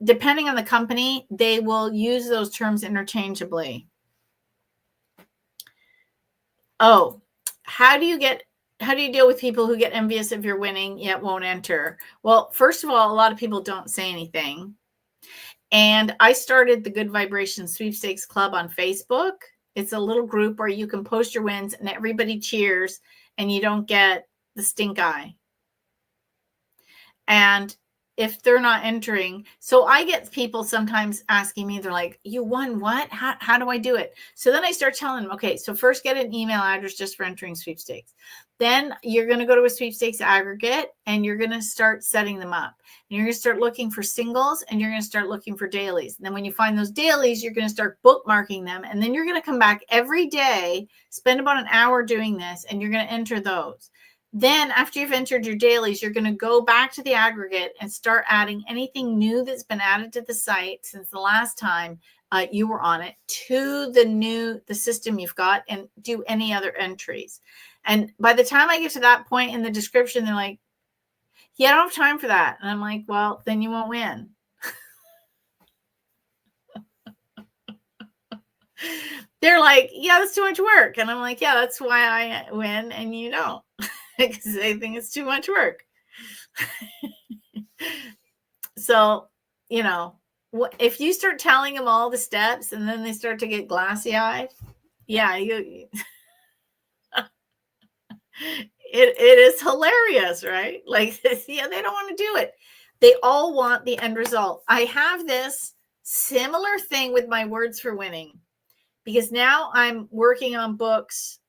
Depending on the company, they will use those terms interchangeably. Oh, how do you deal with people who get envious of your winning yet won't enter? Well, first of all, a lot of people don't say anything. And I started the Good Vibration Sweepstakes Club on Facebook. It's a little group where you can post your wins and everybody cheers and you don't get the stink eye. And if they're not entering, so I get people sometimes asking me, they're like, you won what? How do I do it? So then I start telling them, okay, so first get an email address just for entering sweepstakes. Then you're going to go to a sweepstakes aggregate and you're going to start setting them up. And you're going to start looking for singles and you're going to start looking for dailies. And then when you find those dailies, you're going to start bookmarking them. And then you're going to come back every day, spend about an hour doing this, and you're going to enter those. Then after you've entered your dailies, you're going to go back to the aggregate and start adding anything new that's been added to the site since the last time you were on it to the system you've got, and do any other entries. And by the time I get to that point in the description, they're like, yeah, I don't have time for that. And I'm like, well, then you won't win. They're like, yeah, that's too much work. And I'm like, yeah, that's why I win and you don't. Because they think it's too much work. So, if you start telling them all the steps and then they start to get glassy-eyed, yeah, it is hilarious, right? Like, yeah, they don't want to do it. They all want the end result. I have this similar thing with my words for winning, because now I'm working on books.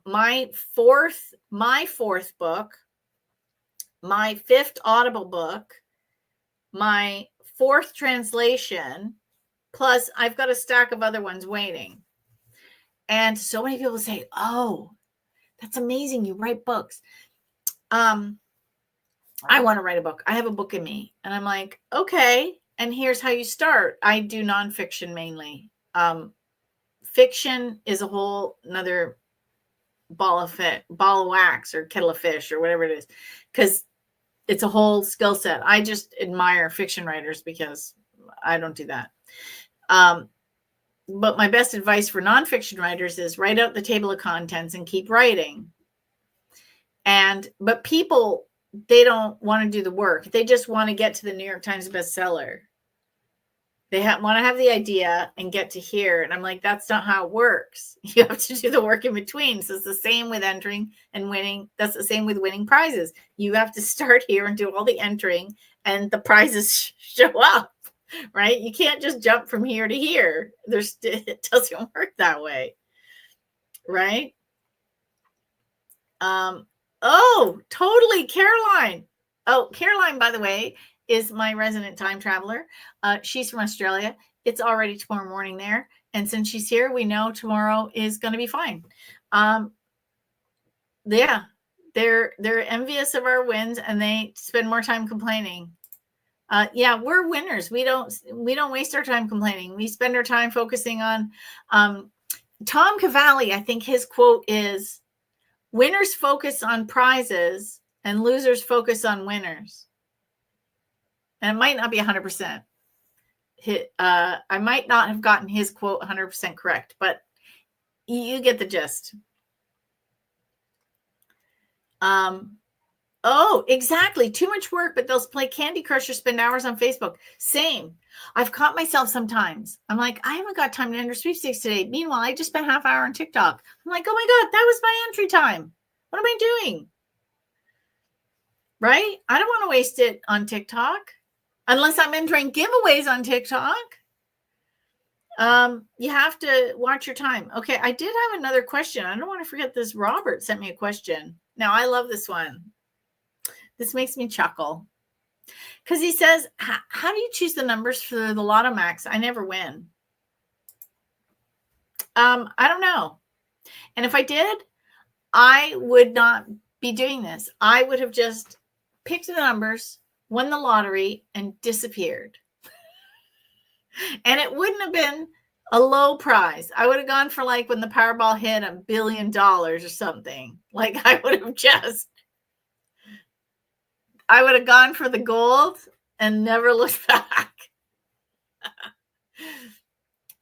My fourth book, my fifth Audible book, my fourth translation, plus I've got a stack of other ones waiting. And so many people say, oh, that's amazing, you write books. I want to write a book. I have a book in me. And I'm like, okay, And here's how you start. I do nonfiction mainly. Fiction is a whole another ball of wax or kettle of fish or whatever it is, because it's a whole skill set. I just admire fiction writers because I don't do that. But my best advice for nonfiction writers is write out the table of contents and keep writing. But people, they don't want to do the work. They just want to get to the New York Times bestseller. They want to have the idea and get to here. And I'm like, that's not how it works. You have to do the work in between. So it's the same with entering and winning. That's the same with winning prizes. You have to start here and do all the entering, and the prizes show up, right? You can't just jump from here to here. It doesn't work that way, right? Oh, totally, Caroline. Oh, Caroline, by the way, is my resident time traveler. She's from Australia. It's already tomorrow morning there. And since she's here, we know tomorrow is going to be fine. Yeah, they're envious of our wins, and they spend more time complaining. Yeah, we're winners. We don't waste our time complaining. We spend our time focusing on Tom Cavalli. I think his quote is, winners focus on prizes and losers focus on winners. And it might not be 100%. I might not have gotten his quote 100% correct, but you get the gist. Oh, exactly. Too much work, but they'll play Candy Crush or spend hours on Facebook. Same. I've caught myself sometimes. I'm like, I haven't got time to enter sweepstakes today. Meanwhile, I just spent half hour on TikTok. I'm like, oh my God, that was my entry time. What am I doing? Right? I don't want to waste it on TikTok unless I'm entering giveaways on TikTok. You have to watch your time. Okay, I did have another question. I don't want to forget this. Robert sent me a question. Now, I love this one. This makes me chuckle because he says, how do you choose the numbers for the Lotto Max? I never win. I don't know. And if I did, I would not be doing this. I would have just picked the numbers, won the lottery, and disappeared. And it wouldn't have been a low prize. I would have gone for like when the Powerball hit $1 billion or something. Like I would have gone for the gold and never looked back.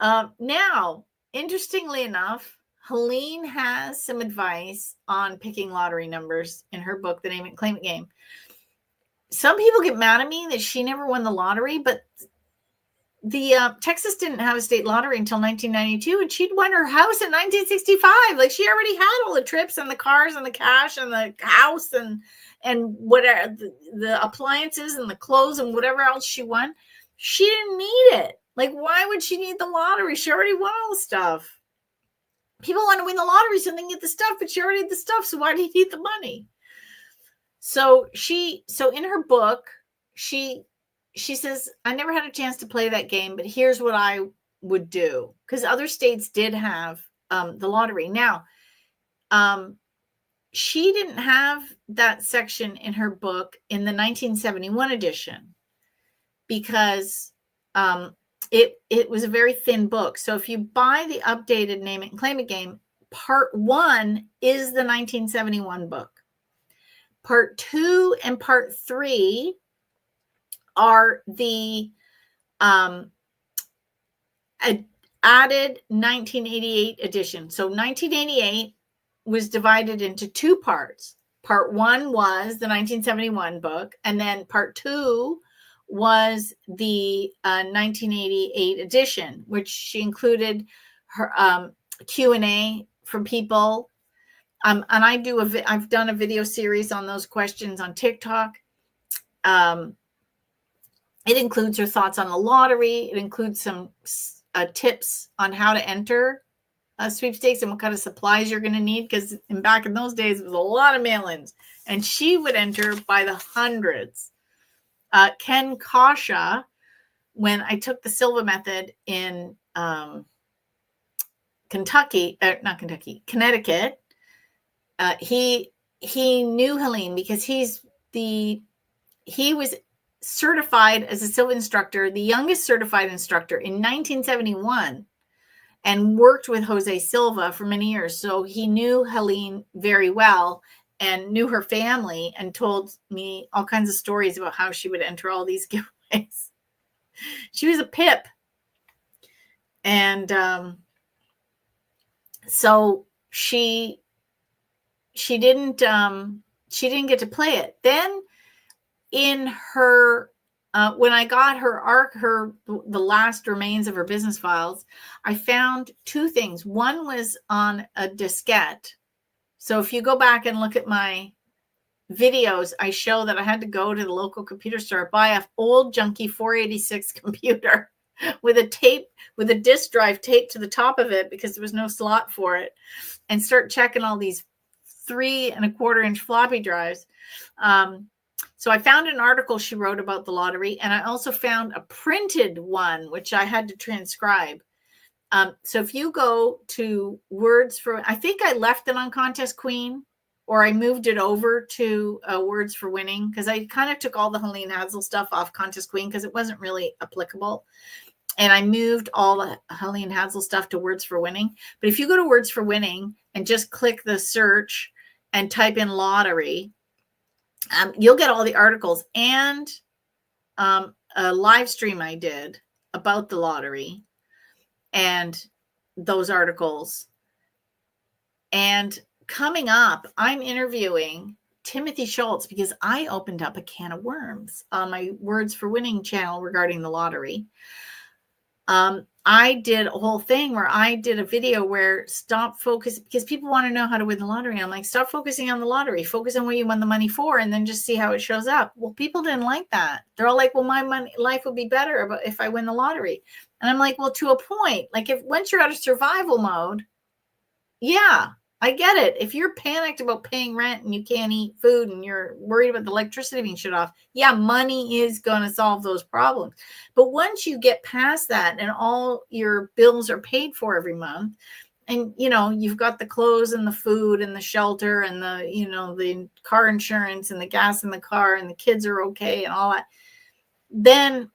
Now, interestingly enough, Helene has some advice on picking lottery numbers in her book, The Name It, Claim It Game. Some people get mad at me that she never won the lottery, but the Texas didn't have a state lottery until 1992, and she'd won her house in 1965. Like she already had all the trips and the cars and the cash and the house and whatever the appliances and the clothes and whatever else she won. She didn't need it. Like, why would she need the lottery? She already won all the stuff. People want to win the lottery so they can get the stuff, but she already had the stuff. So why do you need the money? So in her book, she says, I never had a chance to play that game, but here's what I would do. Because other states did have the lottery. Now, she didn't have that section in her book in the 1971 edition because it was a very thin book. So if you buy the updated Name It and Claim It game, part 1 is the 1971 book. Part 2 and part 3 are the added 1988 edition. So 1988 was divided into 2 parts. Part 1 was the 1971 book, and then part 2 was the 1988 edition, which she included her Q&A from people. And I've done a video series on those questions on TikTok. It includes her thoughts on the lottery. It includes some tips on how to enter sweepstakes and what kind of supplies you're going to need. Because back in those days, it was a lot of mail-ins. And she would enter by the hundreds. Ken Kasha, when I took the Silva method in Connecticut, he knew Helene because he was certified as a Silva instructor, the youngest certified instructor in 1971, and worked with Jose Silva for many years. So he knew Helene very well and knew her family, and told me all kinds of stories about how she would enter all these giveaways. She was a pip. And so she didn't get to play it. Then in her when I got the last remains of her business files, I found two things. One was on a diskette. So if you go back and look at my videos, I show that I had to go to the local computer store, buy an old junky 486 computer with a disk drive taped to the top of it because there was no slot for it, and start checking all these 3 1/4 inch floppy drives. So I found an article she wrote about the lottery, and I also found a printed one, which I had to transcribe. So if you go to Words for, I think I left it on Contest Queen, or I moved it over to Words for Winning, because I kind of took all the Helene Hadsel stuff off Contest Queen because it wasn't really applicable. And I moved all the Helene Hadsel stuff to Words for Winning. But if you go to Words for Winning and just click the search and type in lottery, you'll get all the articles and a live stream I did about the lottery and those articles. And coming up, I'm interviewing Timothy Schultz, because I opened up a can of worms on my Words for Winning channel regarding the lottery. I did a whole thing where I did a video where stop focus, because people want to know how to win the lottery. I'm like, stop focusing on the lottery, focus on what you won the money for, and then just see how it shows up. Well, people didn't like that. They're all like, well, my life would be better if I win the lottery. And I'm like, well, to a point. Like, once you're out of survival mode, yeah, I get it. If you're panicked about paying rent and you can't eat food and you're worried about the electricity being shut off, yeah, money is going to solve those problems. But once you get past that and all your bills are paid for every month, and, you've got the clothes and the food and the shelter and the car insurance and the gas in the car and the kids are okay and all that, then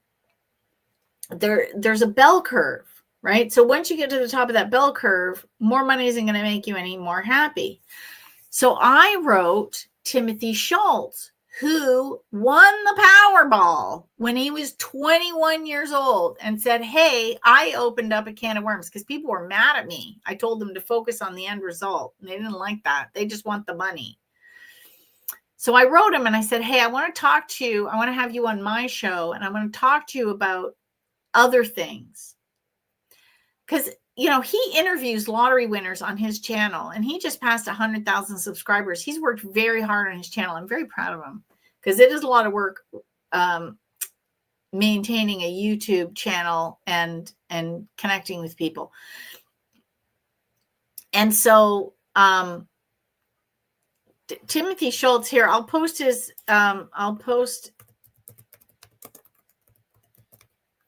there's a bell curve. Right? So once you get to the top of that bell curve, more money isn't going to make you any more happy. So I wrote Timothy Schultz, who won the Powerball when he was 21 years old, and said, hey, I opened up a can of worms, because people were mad at me. I told them to focus on the end result, and they didn't like that. They just want the money. So I wrote him and I said, hey, I want to talk to you. I want to have you on my show, and I want to talk to you about other things. Because, he interviews lottery winners on his channel, and he just passed 100,000 subscribers. He's worked very hard on his channel. I'm very proud of him, because it is a lot of work maintaining a YouTube channel and connecting with people. And so Timothy Schultz here, I'll post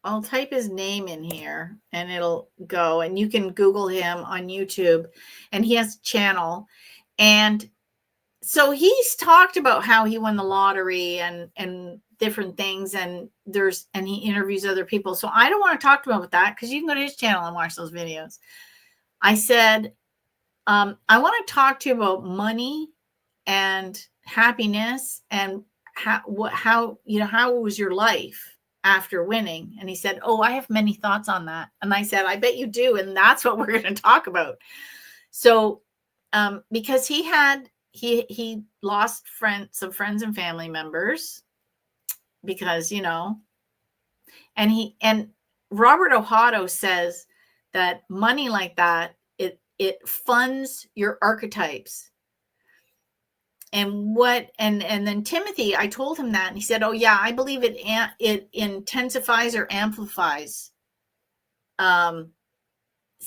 I'll type his name in here and it'll go, and you can Google him on YouTube, and he has a channel. And so he's talked about how he won the lottery and different things, and he interviews other people. So I don't want to talk to him about that, because you can go to his channel and watch those videos. I said, I want to talk to you about money and happiness, and how was your life after winning? And he said, oh, I have many thoughts on that. And I said, I bet you do. And that's what we're going to talk about. So, because he lost some friends and family members, because, and Robert Ohado says that money like that, it funds your archetypes. And then Timothy, I told him that, and he said, oh yeah, I believe it intensifies or amplifies some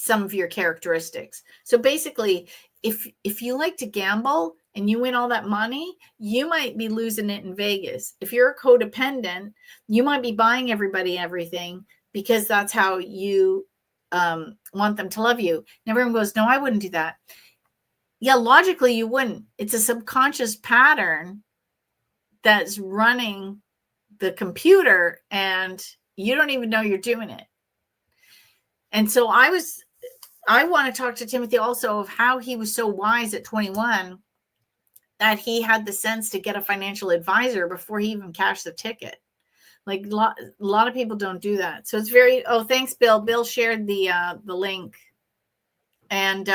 of your characteristics. So basically, if you like to gamble and you win all that money, you might be losing it in Vegas. If you're a codependent, you might be buying everybody everything, because that's how you want them to love you. And everyone goes, no, I wouldn't do that. Yeah, logically you wouldn't. It's a subconscious pattern that's running the computer and you don't even know you're doing it. And so I want to talk to Timothy also of how he was so wise at 21 that he had the sense to get a financial advisor before he even cashed the ticket. Like a lot of people don't do that. So it's very, thanks, Bill. Bill shared the link. And,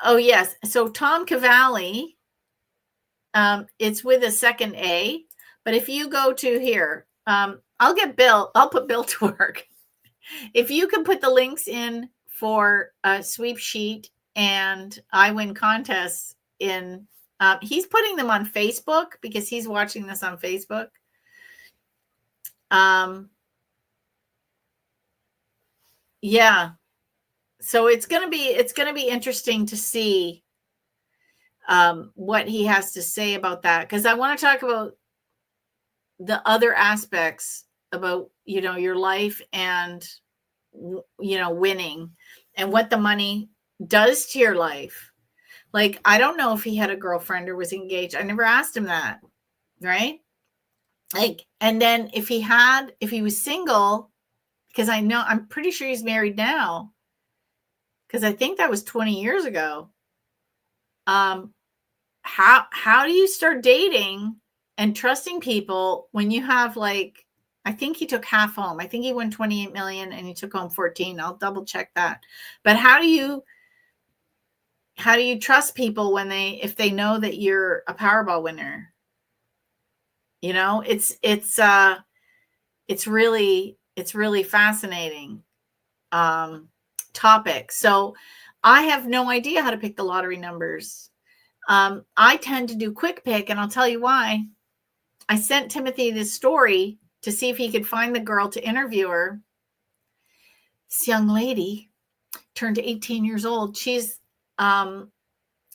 yes. So Tom Cavalli, it's with a second A, but if you go to here, I'll put Bill to work. If you can put the links in for a sweep sheet and I win contests in, he's putting them on Facebook because he's watching this on Facebook. Yeah. So it's going to be interesting to see what he has to say about that. Cause I want to talk about the other aspects about, your life and, winning and what the money does to your life. Like, I don't know if he had a girlfriend or was engaged. I never asked him that. Right. Like, and then if he was single, because I'm pretty sure he's married now. Because I think that was 20 years ago. How do you start dating and trusting people when you have like, I think he took half home. I think he won 28 million and he took home 14. I'll double check that. But how do you trust people if they know that you're a Powerball winner? It's really fascinating topic. So I have no idea how to pick the lottery numbers. I tend to do quick pick, and I'll tell you why. I sent Timothy this story to see if he could find the girl to interview her. This young lady turned 18 years old. She's the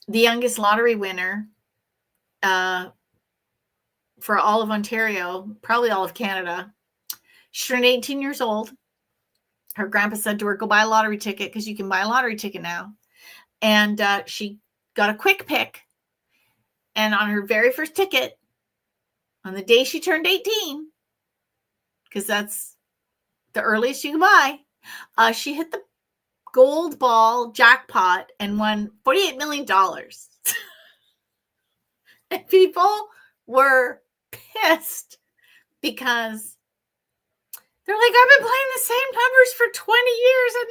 youngest lottery winner for all of Ontario, probably all of Canada. She turned 18 years old. Her grandpa said to her, go buy a lottery ticket because you can buy a lottery ticket now. And she got a quick pick. And on her very first ticket, on the day she turned 18, because that's the earliest you can buy, she hit the gold ball jackpot and won $48 million. And people were pissed because they're like, I've been playing the same numbers for 20 years and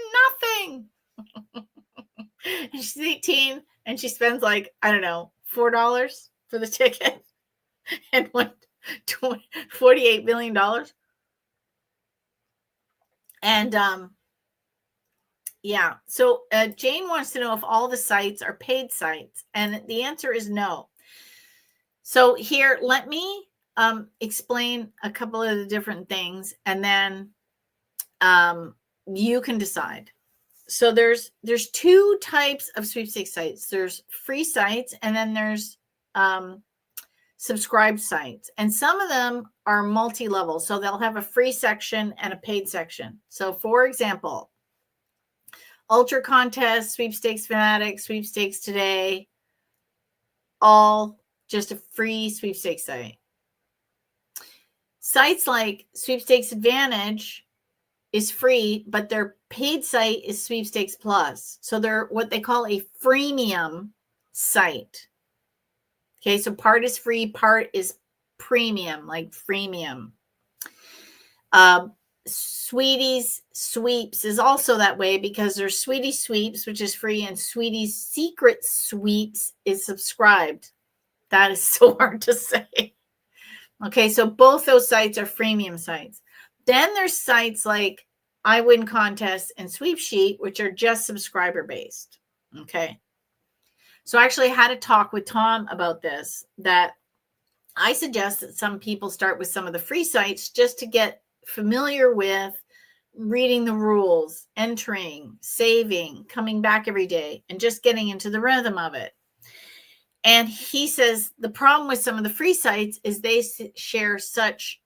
nothing. And she's 18 and she spends like, I don't know, $4 for the ticket and won $48 million. And yeah, so Jane wants to know if all the sites are paid sites, and the answer is no. So here, let me explain a couple of the different things, and then you can decide. So there's two types of sweepstakes sites. There's free sites, and then there's subscribed sites. And some of them are multi-level. So they'll have a free section and a paid section. So for example, Ultra Contest, Sweepstakes Fanatic, Sweepstakes Today, all just a free sweepstakes site. Sites like Sweepstakes Advantage is free, but their paid site is Sweepstakes Plus. So they're what they call a freemium site. Okay, so part is free, part is premium, like freemium. Sweetie's Sweeps is also that way because there's Sweetie Sweeps, which is free, and Sweetie's Secret Sweeps is subscribed. That is so hard to say. Okay, so both those sites are freemium sites. Then there's sites like I Win Contest and Sweep Sheet, which are just subscriber based. Okay. So I actually had a talk with Tom about this, that I suggest that some people start with some of the free sites just to get familiar with reading the rules, entering, saving, coming back every day, and just getting into the rhythm of it. And he says the problem with some of the free sites is they share such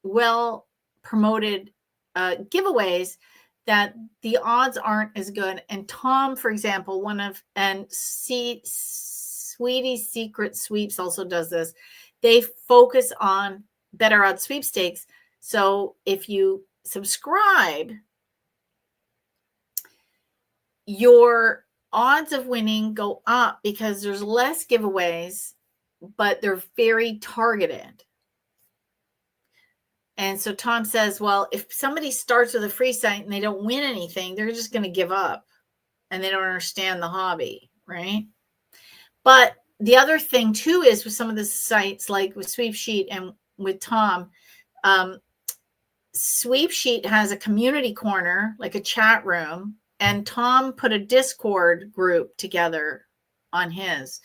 well promoted giveaways that the odds aren't as good. And Tom, for example, Sweetie's Secret Sweeps also does this. They focus on Better Odds Sweepstakes. So if you subscribe, your odds of winning go up because there's less giveaways, but they're very targeted. And so Tom says, well, if somebody starts with a free site and they don't win anything, they're just going to give up and they don't understand the hobby, right? But the other thing too is with some of the sites, like with Sweepsheet and with Tom, Sweepsheet has a community corner, like a chat room, and Tom put a Discord group together on his.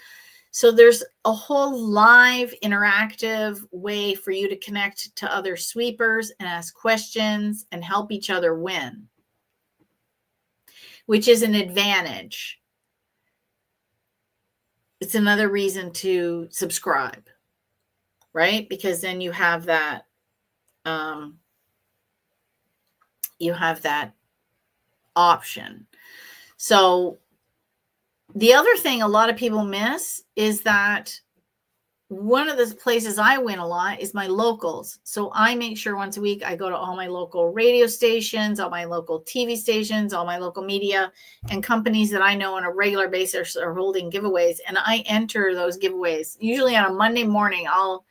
So there's a whole live interactive way for you to connect to other sweepers and ask questions and help each other win, which is an advantage. It's another reason to subscribe, right? Because then you have that, option. So the other thing a lot of people miss is that one of the places I win a lot is my locals. So I make sure once a week I go to all my local radio stations, all my local TV stations, all my local media, and companies that I know on a regular basis are holding giveaways. And I enter those giveaways. Usually on a Monday morning, I'll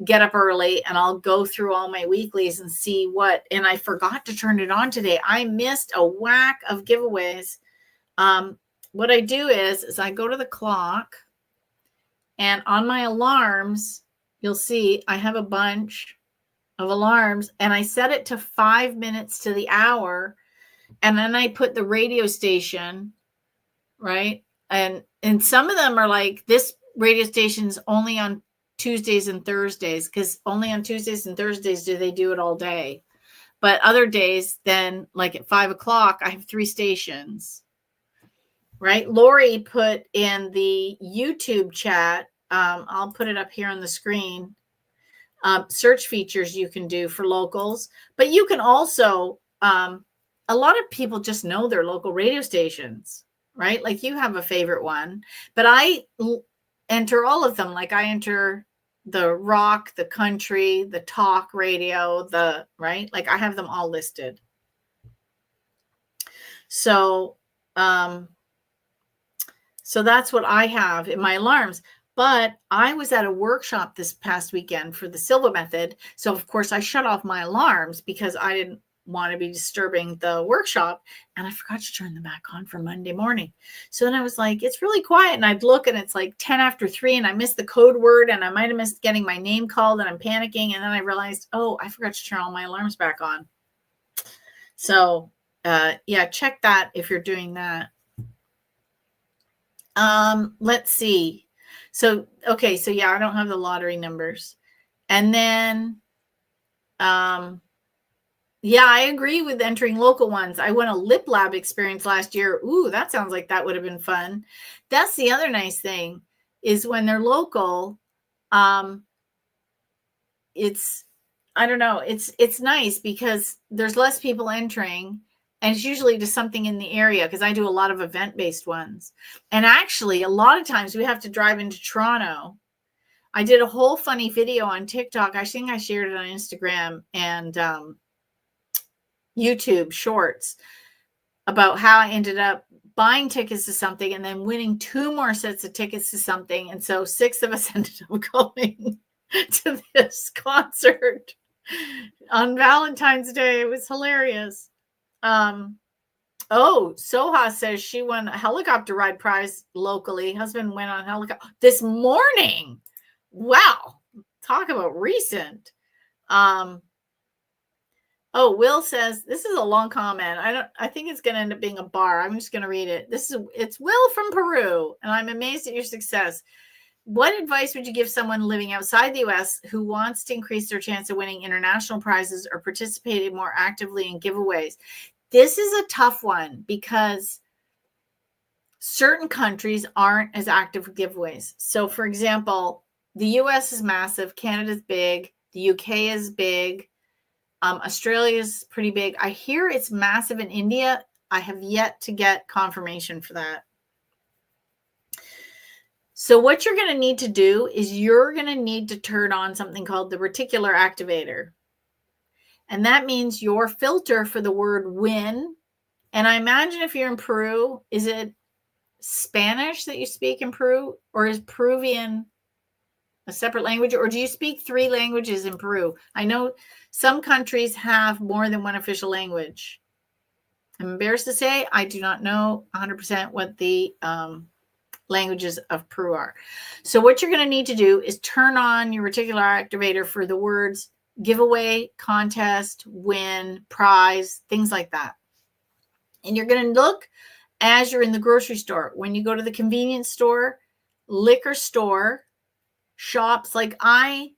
get up early and I'll go through all my weeklies and see what, and I forgot to turn it on today. I missed a whack of giveaways. What I do is I go to the clock, and on my alarms, you'll see I have a bunch of alarms, and I set it to 5 minutes to the hour. And then I put the radio station, right? And some of them are like, this radio station's only on Tuesdays and Thursdays, because only on Tuesdays and Thursdays do they do it all day. But other days, then like at 5 o'clock, I have 3 stations. Right? Lori put in the YouTube chat, I'll put it up here on the screen, search features you can do for locals. But you can also, a lot of people just know their local radio stations, right? Like you have a favorite one, but I enter all of them. Like I enter the rock, the country, the talk radio, right? Like I have them all listed. So that's what I have in my alarms. But I was at a workshop this past weekend for the Silva method. So, of course, I shut off my alarms because I didn't want to be disturbing the workshop. And I forgot to turn them back on for Monday morning. So then I was like, it's really quiet. And I'd look and it's like 10 after 3 and I missed the code word and I might have missed getting my name called and I'm panicking. And then I realized, oh, I forgot to turn all my alarms back on. So, yeah, check that if you're doing that. Let's see. So, okay. So yeah, I don't have the lottery numbers. And then, yeah, I agree with entering local ones. I won a lip lab experience last year. Ooh, that sounds like that would have been fun. That's the other nice thing is when they're local, it's, I don't know, it's nice because there's less people entering. And it's usually to something in the area because I do a lot of event-based ones. And actually, a lot of times we have to drive into Toronto. I did a whole funny video on TikTok. I think I shared it on Instagram and YouTube Shorts about how I ended up buying tickets to something and then winning 2 more sets of tickets to something. And so 6 of us ended up going to this concert on Valentine's Day. It was hilarious. Oh, Soha says she won a helicopter ride prize locally. Husband went on helicopter this morning. Wow. Talk about recent. Oh, Will says, this is a long comment. I think it's going to end up being a bar. I'm just going to read it. It's Will from Peru, and I'm amazed at your success. What advice would you give someone living outside the US who wants to increase their chance of winning international prizes or participating more actively in giveaways? This is a tough one because certain countries aren't as active with giveaways. So, for example, the US is massive, Canada's big, the UK is big, Australia is pretty big. I hear it's massive in India. I have yet to get confirmation for that. So what you're going to need to do is you're going to need to turn on something called the reticular activator. And that means your filter for the word win. And I imagine if you're in Peru, is it Spanish that you speak in Peru, or is Peruvian a separate language, or do you speak 3 languages in Peru? I know some countries have more than one official language. I'm embarrassed to say I do not know 100% what the languages of Peru are. So what you're going to need to do is turn on your reticular activator for the words giveaway, contest, win, prize, things like that. And you're going to look as you're in the grocery store. When you go to the convenience store, liquor store, shops, like I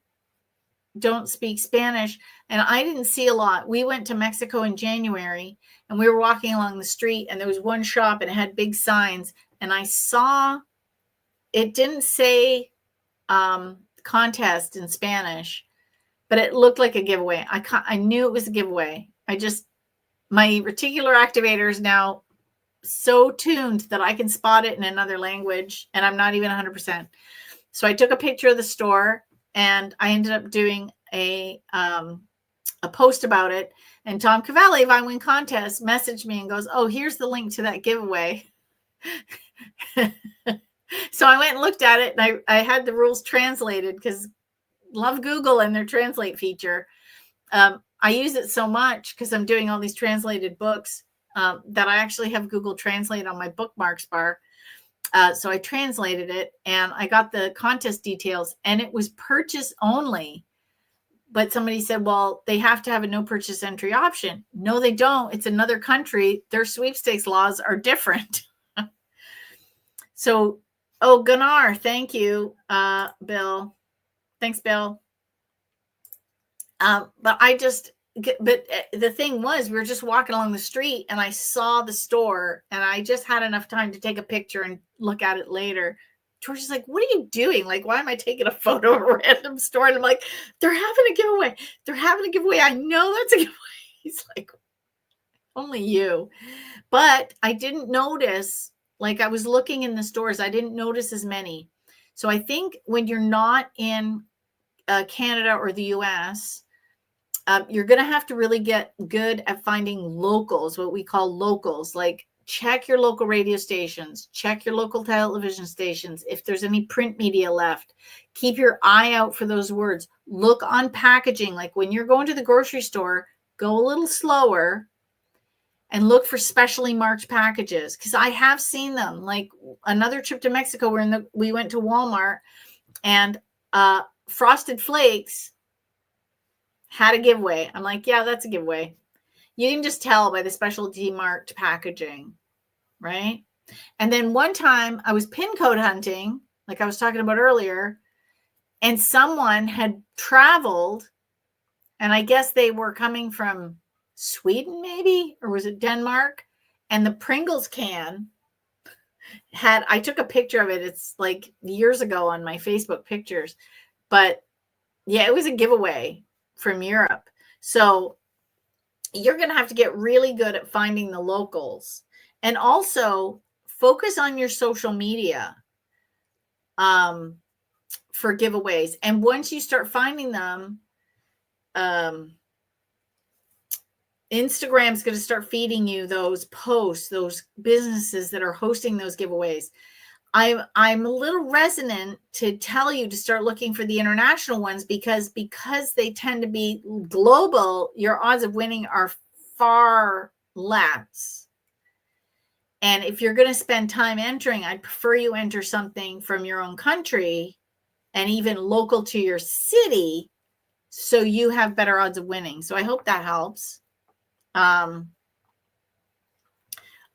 don't speak Spanish and I didn't see a lot. We went to Mexico in January and we were walking along the street and there was one shop and it had big signs and I saw, it didn't say contest in Spanish, but it looked like a giveaway. I knew it was a giveaway. My reticular activator is now so tuned that I can spot it in another language and I'm not even 100%. So I took a picture of the store and I ended up doing a post about it. And Tom Cavalli of I Win Contest messaged me and goes, oh, here's the link to that giveaway. So I went and looked at it and I had the rules translated because love Google and their translate feature. I use it so much because I'm doing all these translated books that I actually have Google Translate on my bookmarks bar. So I translated it and I got the contest details and it was purchase only. But somebody said, well, they have to have a no purchase entry option. No, they don't. It's another country. Their sweepstakes laws are different. So, oh, Gunnar, thank you, Bill. Thanks, Bill. But the thing was, we were just walking along the street and I saw the store and I just had enough time to take a picture and look at it later. George is like, what are you doing? Like, why am I taking a photo of a random store? And I'm like, they're having a giveaway. They're having a giveaway. I know that's a giveaway. He's like, only you. But I didn't notice, like I was looking in the stores, I didn't notice as many. So I think when you're not in Canada or the US, you're going to have to really get good at finding locals, what we call locals, like check your local radio stations, check your local television stations. If there's any print media left, keep your eye out for those words. Look on packaging. Like when you're going to the grocery store, go a little slower and look for specially marked packages. Because I have seen them. Like another trip to Mexico, we went to Walmart and Frosted Flakes had a giveaway. I'm like, yeah, that's a giveaway. You can just tell by the specialty marked packaging, right? And then one time I was pin code hunting, like I was talking about earlier, and someone had traveled, and I guess they were coming from Sweden maybe, or was it Denmark? And the Pringles can I took a picture of it. It's like years ago on my Facebook pictures, but yeah, it was a giveaway from Europe. So you're going to have to get really good at finding the locals and also focus on your social media for giveaways. And once you start finding them, Instagram's going to start feeding you those posts, those businesses that are hosting those giveaways. I'm a little resonant to tell you to start looking for the international ones because they tend to be global, your odds of winning are far less. And if you're going to spend time entering, I'd prefer you enter something from your own country and even local to your city so you have better odds of winning. So I hope that helps.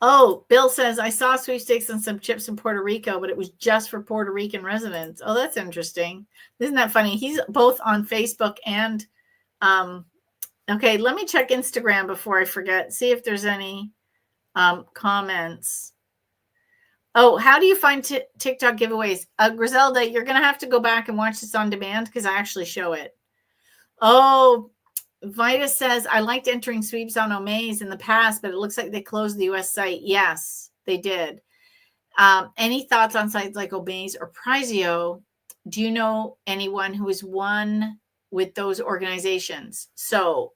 Oh, Bill says, I saw sweepstakes and some chips in Puerto Rico, but it was just for Puerto Rican residents. Oh, that's interesting. Isn't that funny? He's both on Facebook and, okay, let me check Instagram before I forget. See if there's any comments. Oh, how do you find TikTok giveaways? Griselda, you're going to have to go back and watch this on demand because I actually show it. Oh, Vita says, I liked entering sweeps on AMOEs in the past, but it looks like they closed the US site. Yes, they did. Any thoughts on sites like Omaze or Prizio? Do you know anyone who has won with those organizations? So,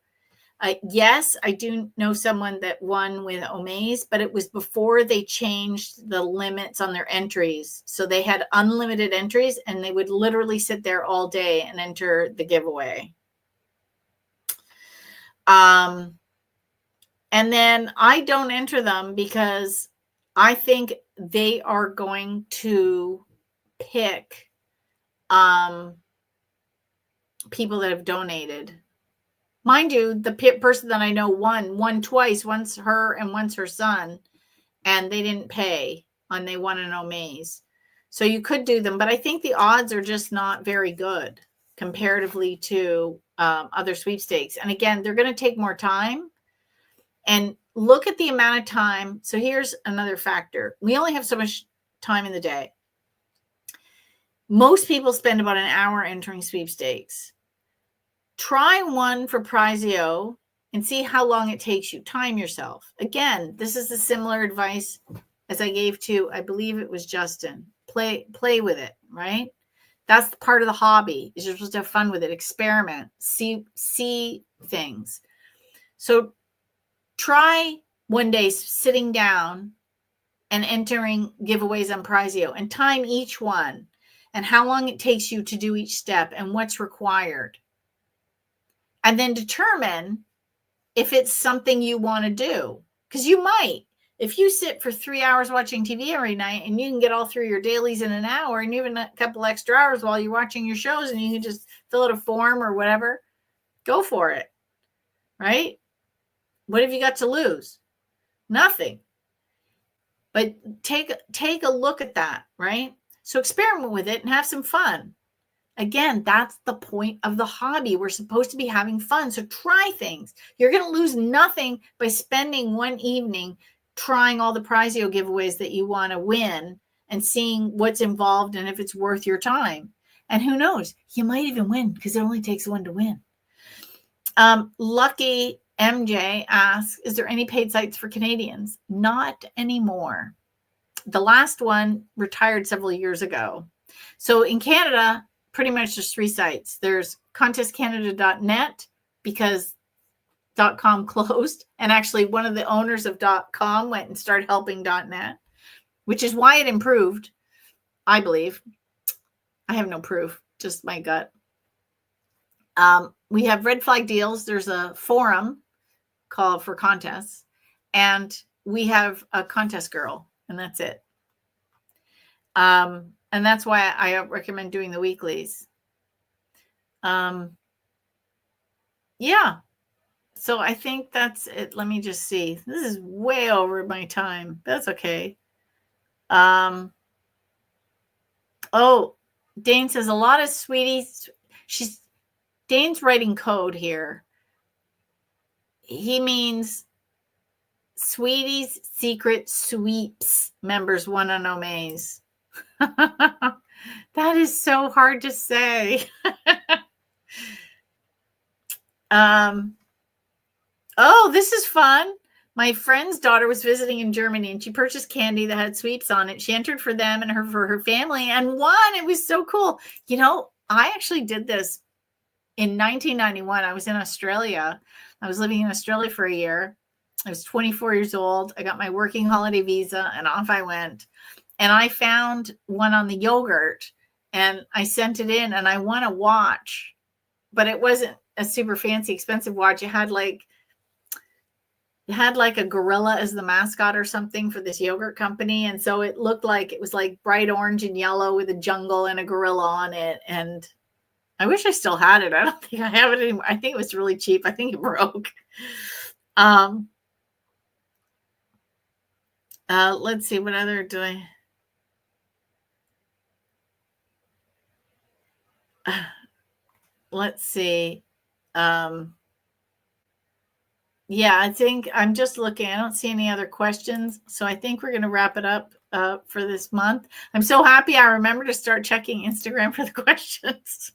yes, I do know someone that won with Omaze, but it was before they changed the limits on their entries. So they had unlimited entries, and they would literally sit there all day and enter the giveaway. And then I don't enter them because I think they are going to pick people that have donated. Mind you, the person that I know won twice, once her and once her son, and they didn't pay, and they won an Omaze. So you could do them, but I think the odds are just not very good comparatively to other sweepstakes. And again, they're going to take more time. And look at the amount of time. So here's another factor. We only have so much time in the day. Most people spend about an hour entering sweepstakes. Try one for Prizio and see how long it takes you. Time yourself. Again, this is the similar advice as I gave to, I believe it was Justin. Play with it, right? That's part of the hobby. Is you're supposed to have fun with it. Experiment. See things. So try one day sitting down and entering giveaways on Prizio and time each one and how long it takes you to do each step and what's required. And then determine if it's something you want to do. Because you might. If you sit for 3 hours watching TV every night and you can get all through your dailies in an hour and even a couple extra hours while you're watching your shows and you can just fill out a form or whatever, go for it. Right? What have you got to lose? Nothing. But take a look at that, right? So experiment with it and have some fun. Again, that's the point of the hobby. We're supposed to be having fun. So try things. You're going to lose nothing by spending one evening trying all the Prizio giveaways that you want to win and seeing what's involved and if it's worth your time. And who knows? You might even win because it only takes one to win. Lucky MJ asks, is there any paid sites for Canadians? Not anymore. The last one retired several years ago. So in Canada, pretty much there's 3 sites. There's contestcanada.net because .com closed. And actually one of the owners of .com went and started helping .net, which is why it improved, I believe. I have no proof, just my gut. We have Red Flag Deals. There's a forum called for contests. And we have a contest girl, and that's it. And that's why I recommend doing the weeklies. Yeah. So I think that's it. Let me just see. This is way over my time. That's okay. Oh, Dane says a lot of sweeties. Dane's writing code here. He means Sweeties Secret Sweeps members won an Omaze. That is so hard to say. Oh, this is fun. My friend's daughter was visiting in Germany and she purchased candy that had sweeps on it. She entered for them and for her family and won. It was so cool. You know, I actually did this in 1991. I was in Australia. I was living in Australia for a year. I was 24 years old. I got my working holiday visa and off I went. And I found one on the yogurt and I sent it in and I won a watch, but it wasn't a super fancy, expensive watch. It had like a gorilla as the mascot or something for this yogurt company. And so it looked like it was like bright orange and yellow with a jungle and a gorilla on it. And I wish I still had it. I don't think I have it anymore. I think it was really cheap. I think it broke. Let's see. What other do I... let's see. Yeah, I think I'm just looking. I don't see any other questions. So I think we're going to wrap it up for this month. I'm so happy I remember to start checking Instagram for the questions.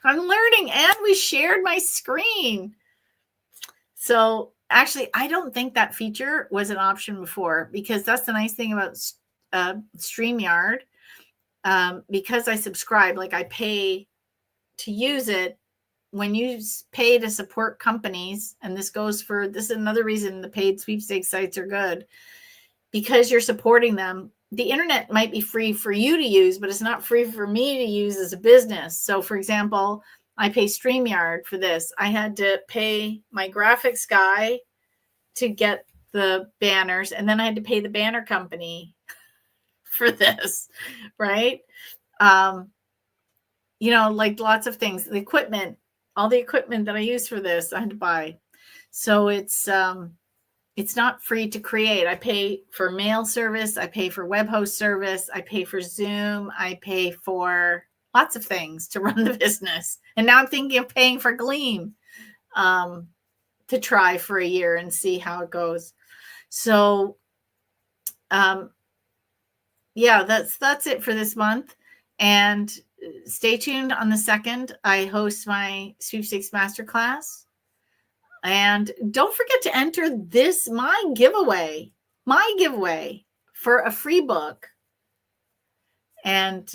I'm learning, and we shared my screen. So actually, I don't think that feature was an option before, because that's the nice thing about StreamYard, because I subscribe, like I pay to use it. When you pay to support companies, and this is another reason the paid sweepstakes sites are good, because you're supporting them. The internet might be free for you to use, but it's not free for me to use as a business. So for example, I pay StreamYard for this. I had to pay my graphics guy to get the banners, and then I had to pay the banner company for this, right? Like lots of things, the equipment, all the equipment that I use for this, I had to buy. So it's not free to create. I pay for mail service. I pay for web host service. I pay for Zoom. I pay for lots of things to run the business. And now I'm thinking of paying for Gleam to try for a year and see how it goes. So, yeah, that's it for this month. And stay tuned on the 2nd. I host my Sweepstakes Masterclass. And don't forget to enter my giveaway for a free book. And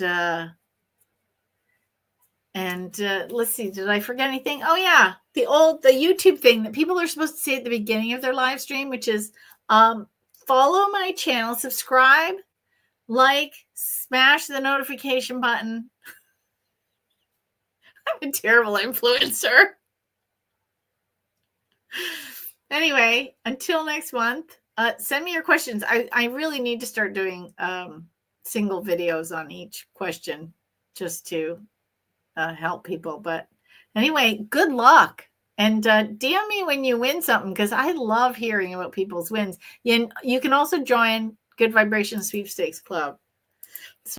let's see, did I forget anything? Oh yeah, the YouTube thing that people are supposed to say at the beginning of their live stream, which is follow my channel, subscribe, like, smash the notification button. I'm a terrible influencer. Anyway, until next month, send me your questions. I really need to start doing single videos on each question just to help people. But anyway, good luck. And DM me when you win something, because I love hearing about people's wins. You can also join Good Vibration Sweepstakes Club.